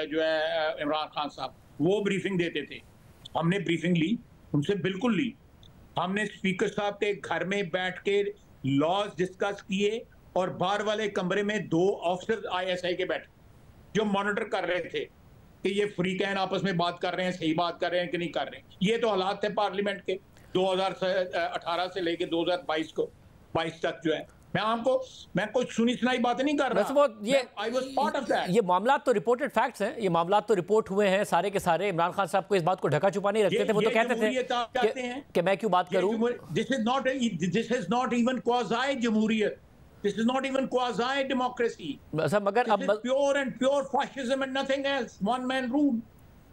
जो है इमरान खान साहब, वो ब्रीफिंग देते थे। हमने ब्रीफिंग ली उनसे, बिल्कुल ली। हमने स्पीकर साहब के घर में बैठ के लॉज डिस्कस किए, और बाहर वाले कमरे में 2 ऑफिसर ISI के बैठे जो मॉनिटर कर रहे थे कि ये फ्री कैन आपस में बात कर रहे हैं, सही बात कर रहे हैं कि नहीं कर रहे हैं। ये तो हालात थे पार्लियामेंट के 2018 से लेके 2022 तक जो है। मैं कोई सुनी सुनाई बातें नहीं कर रहा। I was part of that. ये मामला तो रिपोर्टेड फैक्ट्स हैं, ये मामला तो रिपोर्ट हुए हैं सारे के सारे। इमरान खान साहब को इस बात को ढका छुपा नहीं रखते थे, वो तो कहते थे कि मैं क्यों बात करूं। This is not even quasi जमहूरियत, this is not even quasi democracy. मगर अब pure and pure fascism and nothing else, one man rule.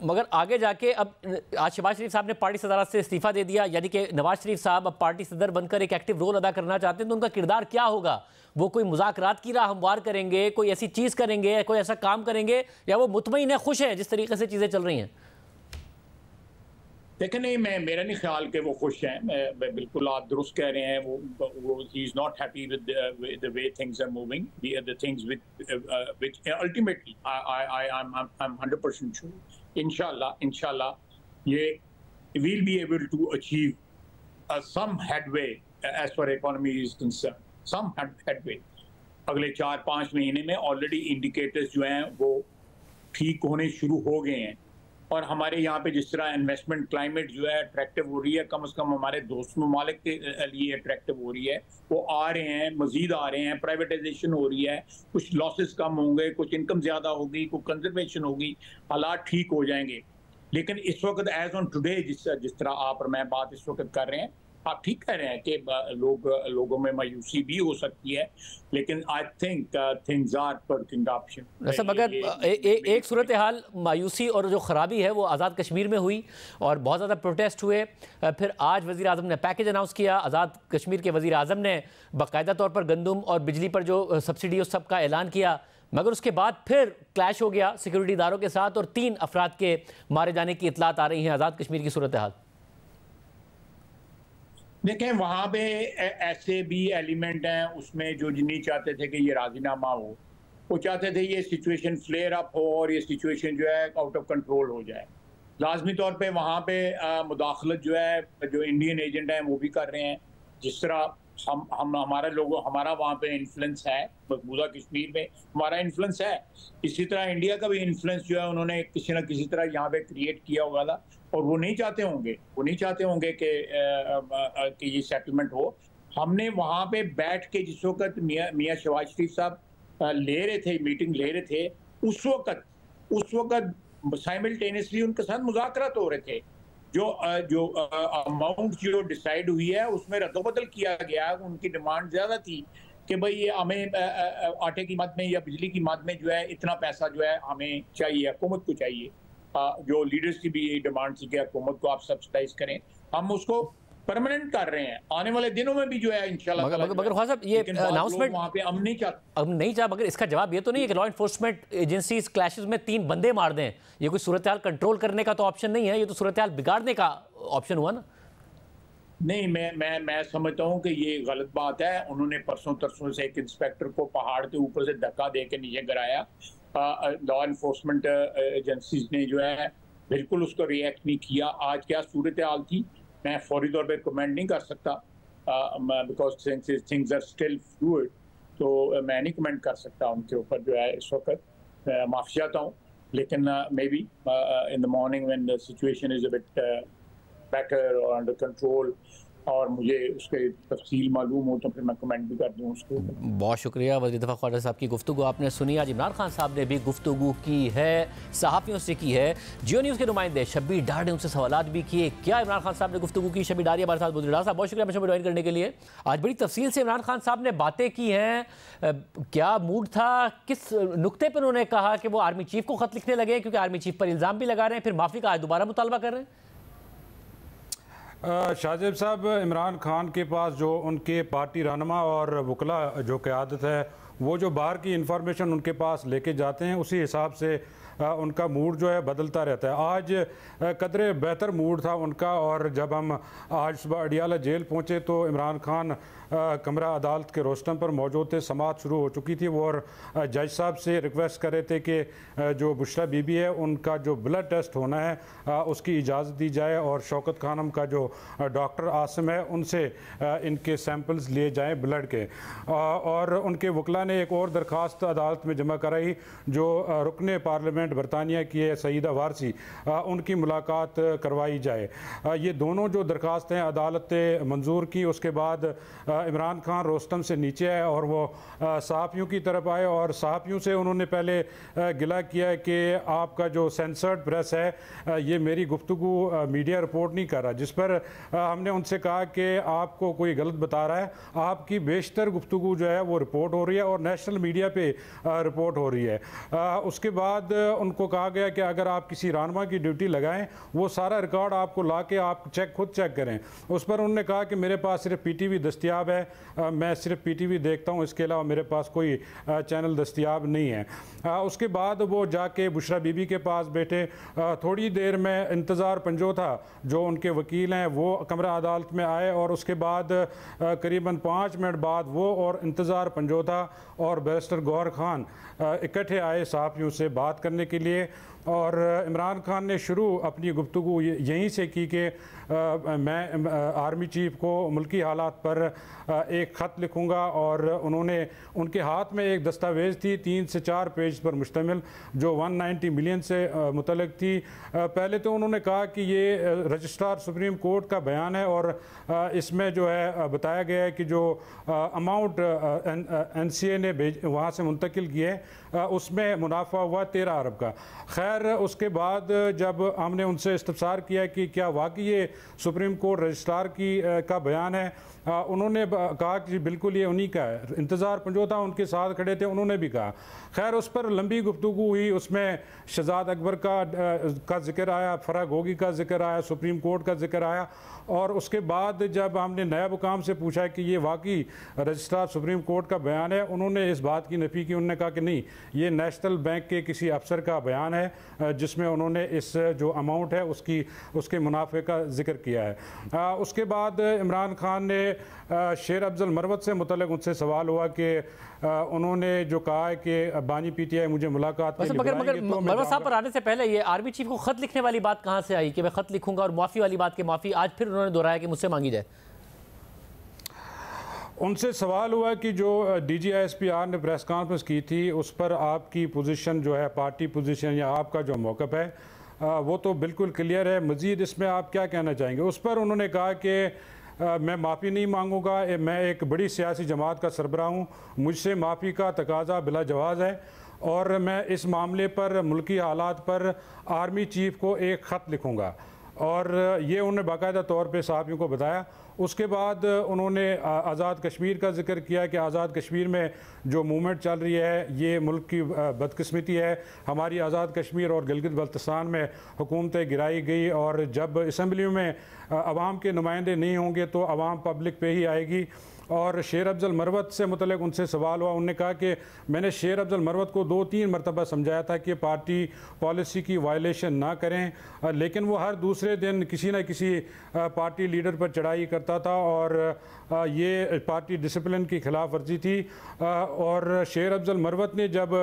मगर आगे जाके अब आज शहबाज शरीफ साहब ने पार्टी सदारत से इस्तीफा दे दिया, यानी कि नवाज शरीफ साहब अब पार्टी सदर बनकर एक एक्टिव रोल अदा करना चाहते हैं, तो उनका किरदार क्या होगा? वो कोई मुज़ाकरात की राह हमवार करेंगे, कोई ऐसी चीज़ करेंगे, कोई ऐसा काम करेंगे, या वो मुतमईन है, खुश है जिस तरीके से चीज़ें चल रही हैं? देखिए नहीं, मेरा नहीं ख्याल कि वो खुश हैं। मैं बिल्कुल, आप दुरुस्त कह रहे हैं, वो he is not happy with the way things are moving, the things which ultimately I am 100% sure इंशाल्लाह ये we'll be able to achieve some headway as far economy is concerned, some headway. अगले 4-5 महीने में ऑलरेडी इंडिकेटर्स जो हैं वो ठीक होने शुरू हो गए हैं, और हमारे यहाँ पे जिस तरह इन्वेस्टमेंट क्लाइमेट जो है अट्रैक्टिव हो रही है, कम से कम हमारे दोस्त ममालिक के लिए अट्रैक्टिव हो रही है, वो आ रहे हैं, मजीद आ रहे हैं, प्राइवेटाइजेशन हो रही है, कुछ लॉसेस कम होंगे, कुछ इनकम ज़्यादा होगी, कुछ कंजर्वेशन होगी, हालात ठीक हो जाएंगे। लेकिन इस वक्त एज ऑन टुडे जिस तरह आप और मैं बात इस वक्त कर रहे हैं, आप ठीक कह रहे हैं कि लोगों में मायूसी भी हो सकती है, लेकिन I think things are perking up. वैसे मगर एक सूरत हाल मायूसी और जो ख़राबी है वो आज़ाद कश्मीर में हुई और बहुत ज़्यादा प्रोटेस्ट हुए। फिर आज वज़ीर आज़म ने पैकेज अनाउंस किया, आज़ाद कश्मीर के वज़ीर आज़म ने बाकायदा तौर पर गंदम और बिजली पर जो सब्सिडी उस सब का ऐलान किया, मगर उसके बाद फिर क्लैश हो गया सिक्योरिटी इदारों के साथ और 3 अफराद के मारे जाने की इतलात आ रही हैं। आज़ाद कश्मीर की सूरत हाल देखें, वहाँ पे ऐसे भी एलिमेंट हैं उसमें जो नहीं चाहते थे कि ये राजीनामा हो, वो चाहते थे ये सिचुएशन फ्लेयर अप हो और ये सिचुएशन जो है आउट ऑफ कंट्रोल हो जाए। लाजमी तौर पे वहाँ पे मुदाखलत जो है जो इंडियन एजेंट हैं वो भी कर रहे हैं। जिस तरह हम हमारा वहाँ पे इन्फ्लुएंस है, मकबूजा कश्मीर में हमारा इन्फ्लुएंस है। इसी तरह इंडिया का भी इन्फ्लुएंस जो है उन्होंने किसी न किसी तरह यहाँ पे क्रिएट किया होगा था, और वो नहीं चाहते होंगे कि ये सेटलमेंट हो। हमने वहाँ पे बैठ के जिस वक्त मियाँ शहबाज शरीफ साहब मीटिंग ले रहे थे, उस वक्त साइमल्टेनियसली उनके साथ मुज़ाकरात हो रहे थे। जो अमाउंट जो डिसाइड हुई है उसमें रद्दोबदल किया गया। उनकी डिमांड ज़्यादा थी कि भाई ये हमें आटे की मद में या बिजली की मद में जो है इतना पैसा जो है हमें चाहिए, हुकूमत को चाहिए। जो लीडर्स की भी ये डिमांड थी कि हुकूमत को आप सब्सिडाइज करें। हम उसको परमानेंट कर रहे हैं, आने वाले दिनों में भी जो है इंशाल्लाह। मगर ख्वाजा साहब, ये अनाउंसमेंट वहाँ पे हम नहीं चाहते, मगर इसका जवाब ये तो नहीं है कि लॉ इन्फोर्समेंट एजेंसीज क्लैशेस में 3 बंदे मार दें। ये कोई सूरत हाल कंट्रोल करने का तो ऑप्शन नहीं है, ये तो सूरत हाल बिगाड़ने का ऑप्शन हुआ ना। नहीं, मैं समझता हूँ कि ये गलत बात है। उन्होंने परसों तरसों से एक इंस्पेक्टर को पहाड़ के ऊपर से धक्का दे के नीचे गिराया। लॉ इन्फोर्समेंट एजेंसीज ने जो है बिल्कुल उसको रिएक्ट नहीं किया। आज क्या सूरत हाल थी मैं फौरी तौर पे कमेंट नहीं कर सकता, because things are still fluid, तो मैं नहीं कमेंट कर सकता उनके ऊपर जो है इस वक्त। माफ़ी चाहता हूँ, लेकिन may be in the morning when the situation is a bit better और अंडर कंट्रोल और मुझे उसके तफसील मालूम हो तो फिर मैं कमेंट भी कर दूँ उसको। बहुत शुक्रिया वज़ीर दिफ़ा ख्वाजा साहब की गुफ्तगू आपने सुनी। आज इमरान खान साहब ने भी गुफ्तगू की है, सहाफ़ियों से की है। जियो न्यूज़ के नुमाइंदे शब्बीर डार ने उनसे सवालात भी किए। क्या इमरान खान साहब ने गुफ्तगू की? शब्बीर डार हमारे साथ मौजूद। डार साहब बहुत शुक्रिया मुझे ज्वाइन करने के लिए। आज बड़ी तफसील से इमरान खान साहब ने बातें की हैं। क्या मूड था, किस नुक्ते पर उन्होंने कहा कि वो आर्मी चीफ को ख़त लिखने लगे, क्योंकि आर्मी चीफ पर इल्ज़ाम भी लगा रहे हैं, फिर माफ़ी का आज दोबारा मुतालबा कर रहे हैं? शाहजेब साहब, इमरान खान के पास जो उनके पार्टी रहनुमा और वकला जो क़यादत है वो जो बाहर की इंफॉर्मेशन उनके पास लेके जाते हैं उसी हिसाब से उनका मूड जो है बदलता रहता है। आज कदरे बेहतर मूड था उनका, और जब हम आज सुबह अडियाला जेल पहुंचे तो इमरान खान कमरा अदालत के रोस्टम पर मौजूद थे। समाअत शुरू हो चुकी थी वो, और जज साहब से रिक्वेस्ट कर रहे थे कि जो बुशरा बीबी है उनका जो ब्लड टेस्ट होना है उसकी इजाज़त दी जाए, और शौकत खानम का जो डॉक्टर आसिम है उनसे इनके सैंपल्स लिए जाएँ ब्लड के। और उनके वकला ने एक और दरख्वास्त अदालत में जमा कराई, जो रुकने पार्लियामेंट बरतानिया की है सईदा वारसी, उनकी मुलाकात करवाई जाए। ये दोनों जो दरख्वास्तें अदालत ने मंजूर की। उसके बाद इमरान खान रोस्टम से नीचे आए और वो सहाफ़ियों की तरफ आए, और सहाफ़ियों से उन्होंने पहले गिला किया कि आपका जो सेंसर्ड प्रेस है ये मेरी गुफ्तगू मीडिया रिपोर्ट नहीं कर रहा, जिस पर हमने उनसे कहा कि आपको कोई गलत बता रहा है। आपकी बेशतर गुफ्तगू जो है वो रिपोर्ट हो रही है और नेशनल मीडिया पे रिपोर्ट हो रही है। उसके बाद उनको कहा गया कि अगर आप किसी रहनुमा की ड्यूटी लगाएं वो सारा रिकॉर्ड आपको ला के आप खुद चेक करें। उस पर उन्होंने कहा कि मेरे पास सिर्फ PTV दस्तियाब है, मैं सिर्फ PTV देखता हूँ, इसके अलावा मेरे पास कोई चैनल दस्तियाब नहीं है। उसके बाद वो जाके बुशरा बीबी के पास बैठे। थोड़ी देर में इंतज़ार पंजो था, जो उनके वकील हैं वो कमरा अदालत में आए, और उसके बाद करीबन 5 मिनट बाद वो और इंतज़ार पंजो था और बैरिस्टर गौहर खान इकट्ठे आए सहाफ़ियों से बात करने के लिए। और इमरान खान ने शुरू अपनी गुफ्तगू यहीं से की कि मैं आर्मी चीफ को मुल्की हालात पर एक ख़त लिखूँगा, और उन्होंने उनके हाथ में एक दस्तावेज़ थी 3 से 4 पेज पर मुश्तमिल, जो 190 मिलियन से मुतल्लिक़ थी। पहले तो उन्होंने कहा कि ये रजिस्ट्रार सुप्रीम कोर्ट का बयान है, और इसमें जो है बताया गया है कि जो अमाउंट NCA ने वहाँ से मुंतकिल किए उसमें मुनाफा हुआ 13 अरब का। खैर, उसके बाद जब हमने उनसे इस्तफसार किया कि क्या वाकई ये सुप्रीम कोर्ट रजिस्ट्रार का बयान है, उन्होंने कहा कि बिल्कुल ये उन्हीं का है। इंतज़ार पंजोता उनके साथ खड़े थे, उन्होंने भी कहा। खैर, उस पर लंबी गुफ्तगू हुई, उसमें शहजाद अकबर का जिक्र आया, फराग होगी का जिक्र आया, सुप्रीम कोर्ट का जिक्र आया। और उसके बाद जब हमने नायब हुकाम से पूछा कि ये वाकई रजिस्ट्रार सुप्रीम कोर्ट का बयान है, उन्होंने इस बात की नफ़ी की। उन्होंने कहा कि नहीं, ये नेशनल बैंक के किसी अफसर का बयान है जिसमें उन्होंने इस जो अमाउंट है उसके मुनाफे का जिक्र किया है। उसके बाद इमरान खान ने शेर अफजल मरवत से मुतल्लिक़ उनसे सवाल हुआ कि उन्होंने जो कहा है कि बानी PTI मुझे मुलाकात के लिए मगर मरवत साहब पर आने से पहले ये आर्मी चीफ को खत लिखने वाली बात कहाँ से आई कि मैं खत लिखूंगा, और माफ़ी वाली बात की माफ़ी आज फिर उन्होंने दोहराया कि मुझसे मांगी जाए? उनसे सवाल हुआ कि जो DGISPR ने प्रेस कॉन्फ्रेंस की थी उस पर आपकी पोजीशन जो है, पार्टी पोजीशन या आपका जो मौक़िफ़ है वो तो बिल्कुल क्लियर है, मज़ीद इसमें आप क्या कहना चाहेंगे? उस पर उन्होंने कहा कि मैं माफ़ी नहीं मांगूंगा, मैं एक बड़ी सियासी जमात का सरबराह हूँ, मुझसे माफ़ी का तकाजा बिला जवाज़ है और मैं इस मामले पर मुल्की हालात पर आर्मी चीफ को एक ख़त लिखूँगा। और ये उन्होंने बाकायदा तौर पे सहाफ़ियों को बताया। उसके बाद उन्होंने आज़ाद कश्मीर का जिक्र किया कि आज़ाद कश्मीर में जो मूवमेंट चल रही है ये मुल्क की बदकिस्मती है। हमारी आज़ाद कश्मीर और गिलगित बल्तिस्तान में हुकूमतें गिराई गई और जब असम्बली में अवाम के नुमाइंदे नहीं होंगे तो अवाम पब्लिक पे ही आएगी। और शेर अफजल मरवत से मुतल्लिक़ उनसे सवाल हुआ, उन्होंने कहा कि मैंने शेर अफजल मरवत को 2-3 मरतबा समझाया था कि पार्टी पॉलिसी की वायलेशन ना करें, लेकिन वो हर दूसरे दिन किसी न किसी पार्टी लीडर पर चढ़ाई करता था और ये पार्टी डिसिप्लिन की खिलाफ वर्जी थी। और शेर अफजल मरवत ने जब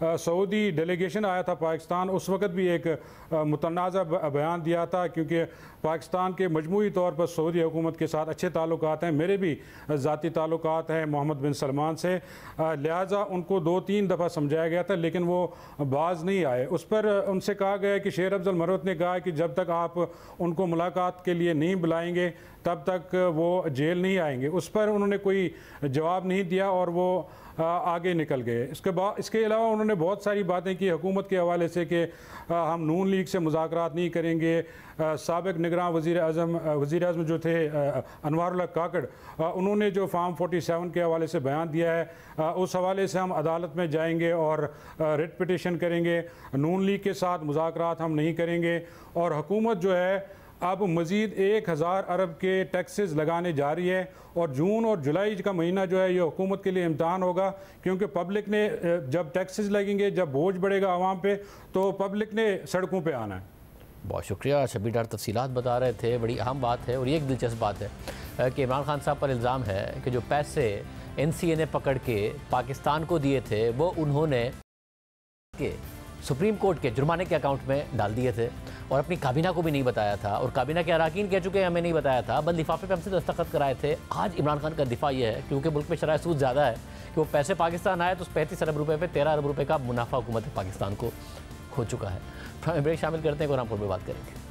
सऊदी डेलीगेशन आया था पाकिस्तान, उस वक़्त भी एक मुतनाज़ा बयान दिया था, क्योंकि पाकिस्तान के मजमूई तौर पर सऊदी हुकूमत के साथ अच्छे ताल्लुकात हैं, मेरे भी ज़ाती ताल्लुकात हैं मोहम्मद बिन सलमान से, लिहाजा उनको 2-3 दफ़ा समझाया गया था लेकिन वो बाज नहीं आए। उस पर उनसे कहा गया कि शेर अफजल मरवत ने कहा कि जब तक आप उनको मुलाकात के लिए नहीं बुलाएंगे तब तक वो जेल नहीं आएंगे। उस पर उन्होंने कोई जवाब नहीं दिया और वो आगे निकल गए। इसके अलावा उन्होंने बहुत सारी बातें की हुकूमत के हवाले से कि हम नून लीग से मुज़ाकरात नहीं करेंगे। साबिक़ निगरान वज़ीर आज़म जो थे अनवारुल्लाह काकड़, उन्होंने जो फार्म 47 के हवाले से बयान दिया है उस हवाले से हम अदालत में जाएंगे और रिट पिटिशन करेंगे, नून लीग के साथ मुज़ाकरात हम नहीं करेंगे। और हुकूमत जो है अब मज़ीद 1000 अरब के टैक्सेस लगाने जा रही है और जून और जुलाई का महीना जो है ये हुकूमत के लिए इम्तहान होगा, क्योंकि पब्लिक ने जब टैक्सेस लगेंगे, जब बोझ बढ़ेगा आवाम पे, तो पब्लिक ने सड़कों पे आना है। बहुत शुक्रिया शब्बीर डार, तफसीलात बता रहे थे, बड़ी अहम बात है। और ये एक दिलचस्प बात है कि इमरान खान साहब पर इल्ज़ाम है कि जो पैसे NCA ने पकड़ के पाकिस्तान को दिए थे वो उन्होंने सुप्रीम कोर्ट के जुर्माने के अकाउंट में डाल दिए थे और अपनी काबीना को भी नहीं बताया था, और काबीना के अरकान कह चुके हैं हमें नहीं बताया था, बंद लिफाफे पे हमसे दस्तखत कराए थे। आज इमरान खान का दिफा ये है, क्योंकि मुल्क में शराय सूद ज़्यादा है, कि वो पैसे पाकिस्तान आए तो उस 35 अरब रुपये पे 13 अरब रुपये का मुनाफा हुकूमत पाकिस्तान को हो चुका है। ब्रेक शामिल करते हैं, कोरामपुर में बात करेंगे।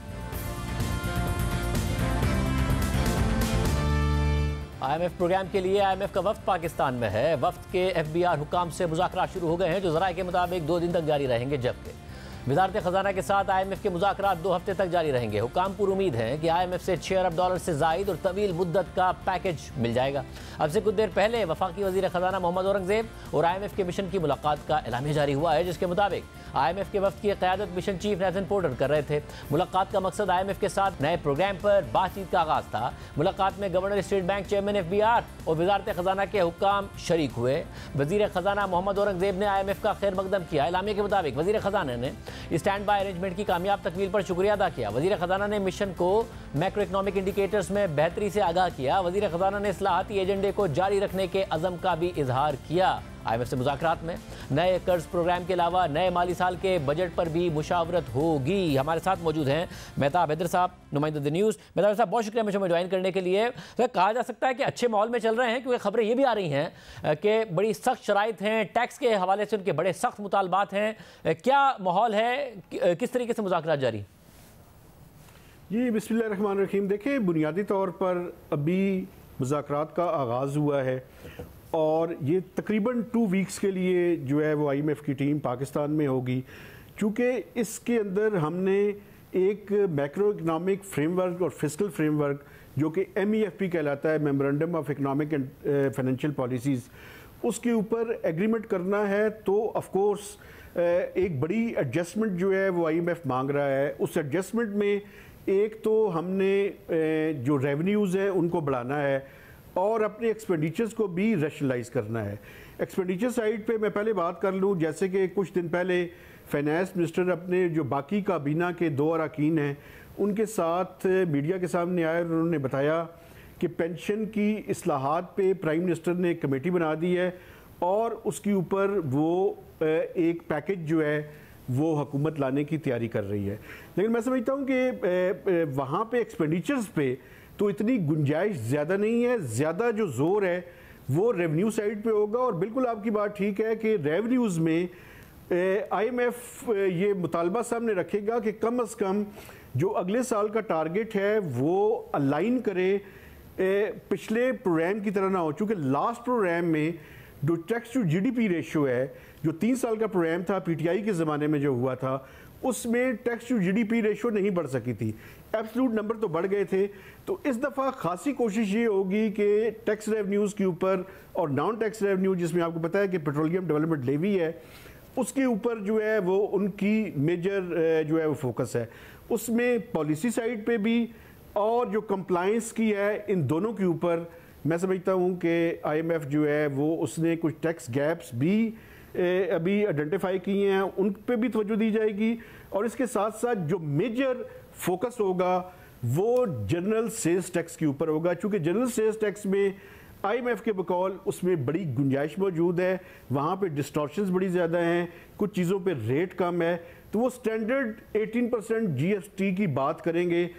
IMF प्रोग्राम के लिए IMF का वफ्द पाकिस्तान में है। वफ्द के FBR हुकाम से मुज़ाकरात शुरू हो गए हैं, जो ज़राए के मुताबिक 2 दिन तक जारी रहेंगे, जबकि वज़ारत ख़ज़ाना के साथ IMF के मुज़ाकरात 2 हफ्ते तक जारी रहेंगे। हुकाम पर उम्मीद है कि IMF से $6 अरब से ज़ायद और तवील मुद्दत का पैकेज मिल जाएगा। अब से कुछ देर पहले वफाकी वज़ीर ख़ज़ाना मोहम्मद औरंगज़ेब और IMF के मिशन की मुलाकात का एलामिया जारी हुआ है, जिसके मुताबिक IMF के वफ्द की क़यादत मिशन चीफ नेथन पोर्टर कर रहे थे। मुलाकात का मकसद IMF के साथ नए प्रोग्राम पर बातचीत का आगाज़ था। मुलाकात में governor state bank chairman FBR और वज़ारत ख़ज़ाना के हुकाम शरीक हुए। वज़ीर ख़ज़ाना मोहम्मद औरंगज़ेब ने IMF का खैर मकदम किया। एलामिया के मुताबिक वज़ीर ख़ज़ाना ने स्टैंड बाय अरेंजमेंट की कामयाब तकमील पर शुक्रिया अदा किया। वज़ीर ख़ज़ाना ने मिशन को मैक्रो इकनॉमिक इंडिकेटर्स में बेहतरी से आगाह किया। वज़ीर ख़ज़ाना ने इस्लाहाती एजेंडे को जारी रखने के अज़म का भी इजहार किया। IMF से मुज़ाकरात में नए कर्ज प्रोग्राम के अलावा नए माली साल के बजट पर भी मुशावरत होगी। हमारे साथ मौजूद हैं मेहताब हैदर साहब, नुमाइंदा द न्यूज़। मेहताब साहब, बहुत शुक्रिया मुझे ज्वाइन करने के लिए। तो कहा जा सकता है कि अच्छे माहौल में चल रहे हैं, क्योंकि खबरें ये भी आ रही हैं कि बड़ी सख्त शराइत हैं, टैक्स के हवाले से उनके बड़े सख्त मुतालबात हैं। क्या माहौल है, किस तरीके से मुज़ाकरात जारी? जी बिस्मिल्लाहिर्रहमानिर्रहीम। देखें, बुनियादी तौर पर अभी मुज़ाकरात का आगाज़ हुआ है और ये तकरीबन 2 वीक्स के लिए जो है वो IMF की टीम पाकिस्तान में होगी, चूँकि इसके अंदर हमने एक मैक्रो इकनॉमिक फ्रेमवर्क और फिस्कल फ्रेमवर्क जो कि MEFP कहलाता है, memorandum of economic and financial policies, उसके ऊपर एग्रीमेंट करना है। तो ऑफ कोर्स एक बड़ी एडजस्टमेंट जो है वो IMF मांग रहा है। उस एडजस्टमेंट में एक तो हमने जो रेवेन्यूज़ हैं उनको बढ़ाना है और अपने एक्सपेंडिचर्स को भी रैशनलाइज करना है। एक्सपेंडिचर साइड पे मैं पहले बात कर लूँ, जैसे कि कुछ दिन पहले फाइनेंस मिनिस्टर अपने जो बाकी काबीना के 2 अरकान हैं उनके साथ मीडिया के सामने आए और उन्होंने बताया कि पेंशन की इस्लाहात पे प्राइम मिनिस्टर ने एक कमेटी बना दी है और उसके ऊपर वो एक पैकेज जो है वो हुकूमत लाने की तैयारी कर रही है। लेकिन मैं समझता हूँ कि वहाँ पे एक्सपेंडिचर्स पे तो इतनी गुंजाइश ज़्यादा नहीं है। ज़्यादा जो ज़ोर है वो रेवेन्यू साइड पे होगा। और बिल्कुल आपकी बात ठीक है कि रेवेन्यूज़ में IMF ये मुतालबा सामने रखेगा कि कम से कम जो अगले साल का टारगेट है वो अलाइन करे पिछले प्रोग्राम की तरह ना हो, चूँकि लास्ट प्रोग्राम में जो टैक्स टू GDP रेशियो है, जो 3 साल का प्रोग्राम था PTI के ज़माने में जो हुआ था, उसमें टैक्स टू GDP रेशियो नहीं बढ़ सकी थी, एब्सोल्यूट नंबर तो बढ़ गए थे। तो इस दफ़ा खासी कोशिश ये होगी कि टैक्स रेवेन्यूज़ के ऊपर और नॉन टैक्स रेवेन्यू, जिसमें आपको पता है कि पेट्रोलियम डेवलपमेंट लेवी है, उसके ऊपर जो है वो उनकी मेजर जो है वो फोकस है। उसमें पॉलिसी साइड पे भी और जो कंप्लाइंस की है, इन दोनों के ऊपर मैं समझता हूँ कि IMF जो है वो उसने कुछ टैक्स गैप्स भी अभी आइडेंटिफाई किए हैं, उन पे भी तवज्जो दी जाएगी। और इसके साथ साथ जो मेजर फोकस होगा वो जनरल सेल्स टैक्स के ऊपर होगा, क्योंकि जनरल सेल्स टैक्स में IMF के बकौल उसमें बड़ी गुंजाइश मौजूद है, वहाँ पे डिस्टॉर्शंस बड़ी ज़्यादा हैं, कुछ चीज़ों पे रेट कम है, तो वो स्टैंडर्ड 18% GST की बात करेंगे।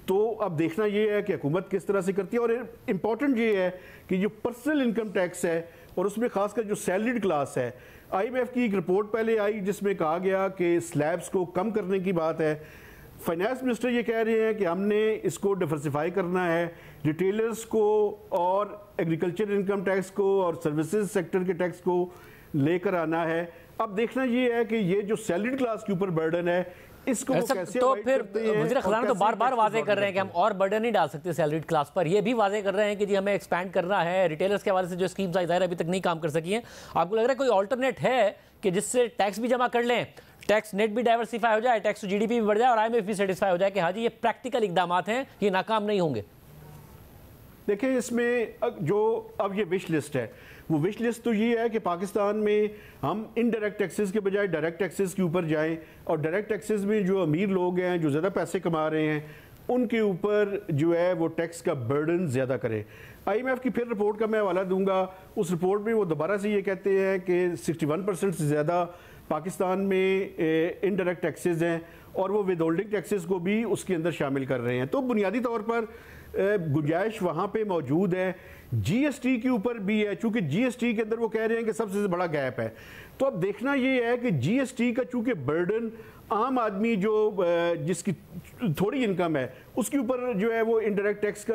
तो अब देखना ये है कि हुकूमत किस तरह से करती है। और इम्पॉर्टेंट ये है कि जो पर्सनल इनकम टैक्स है और उसमें खासकर जो सैलरीड क्लास है, IMF की एक रिपोर्ट पहले आई जिसमें कहा गया कि स्लैब्स को कम करने की बात है। फाइनेंस मिनिस्टर ये कह रहे हैं कि हमने इसको डिवर्सिफाई करना है, रिटेलर्स को और एग्रीकल्चर इनकम टैक्स को और सर्विसेज सेक्टर के टैक्स को लेकर आना है। अब देखना ये है कि ये जो सैलरीड क्लास के ऊपर बर्डन है इसको वो कैसे तो फिर वज़ीर ख़ज़ाना तो बार-बार वाजे कर रहे हैं कि हम और बर्डन नहीं डाल सकते सैलरीड क्लास पर। ये भी वाजे कर रहे हैं कि जी हमें एक्सपैंड करना है। रिटेलर्स के हवाले से जो स्कीम्स ज़ाहिर अभी तक नहीं काम कर सकी हैं, आपको लग रहा है कोई ऑल्टरनेट है कि जिससे टैक्स भी जमा कर लें, टैक्स नेट भी डाइवर्सिफाई हो जाए, टैक्स टू GDP भी बढ़ जाए और IMF भी सेटिस्फाई हो जाए कि हाँ जी ये प्रैक्टिकल इकदाम हैं, ये नाकाम नहीं होंगे? देखिए, इसमें जो अब ये विश लिस्ट है, वो विश लिस्ट तो ये है कि पाकिस्तान में हम इनडायरेक्ट टैक्सेस के बजाय डायरेक्ट टैक्सेस के ऊपर जाएं, और डायरेक्ट टैक्सेस में जो अमीर लोग हैं, जो ज़्यादा पैसे कमा रहे हैं, उनके ऊपर जो है वो टैक्स का बर्डन ज़्यादा करें। IMF की फिर रिपोर्ट का मैं हवाला दूंगा। उस रिपोर्ट में वो दोबारा से ये कहते हैं कि 61% से ज़्यादा पाकिस्तान में इनडायरेक्ट टैक्सेस हैं और वो विद होल्डिंग टैक्सेस को भी उसके अंदर शामिल कर रहे हैं। तो बुनियादी तौर पर गुंजाइश वहाँ पे मौजूद है। GST के ऊपर भी है, चूँकि GST के अंदर वो कह रहे हैं कि सबसे बड़ा गैप है। तो अब देखना ये है कि GST का चूँकि बर्डन आम आदमी जो जिसकी थोड़ी इनकम है उसके ऊपर जो है वो इनडायरेक्ट टैक्स का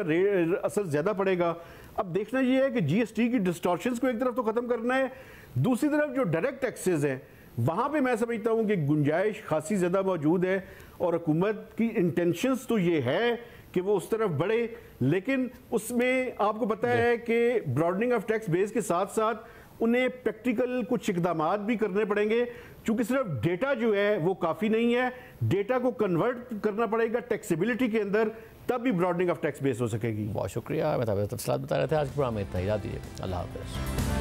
असर ज़्यादा पड़ेगा। अब देखना ये है कि GST की डिस्टॉर्शंस को एक तरफ तो ख़त्म करना है, दूसरी तरफ जो डायरेक्ट टैक्सेस हैं वहाँ पे मैं समझता हूँ कि गुंजाइश खासी ज़्यादा मौजूद है और हुकूमत की इंटेंशंस तो ये है कि वो उस तरफ बढ़े, लेकिन उसमें आपको पता है कि ब्रॉडनिंग ऑफ टैक्स बेस के साथ साथ उन्हें प्रैक्टिकल कुछ इकदामात भी करने पड़ेंगे, क्योंकि सिर्फ डेटा जो है वो काफ़ी नहीं है, डेटा को कन्वर्ट करना पड़ेगा टैक्सेबिलिटी के अंदर, तब भी ब्रॉडनिंग ऑफ टैक्स बेस हो सकेगी। बहुत शुक्रिया, मैं तफसीलात बता रहे थे। आज प्रोग्राम में इतना ही, दीजिए, अल्लाह हाफ़िज़।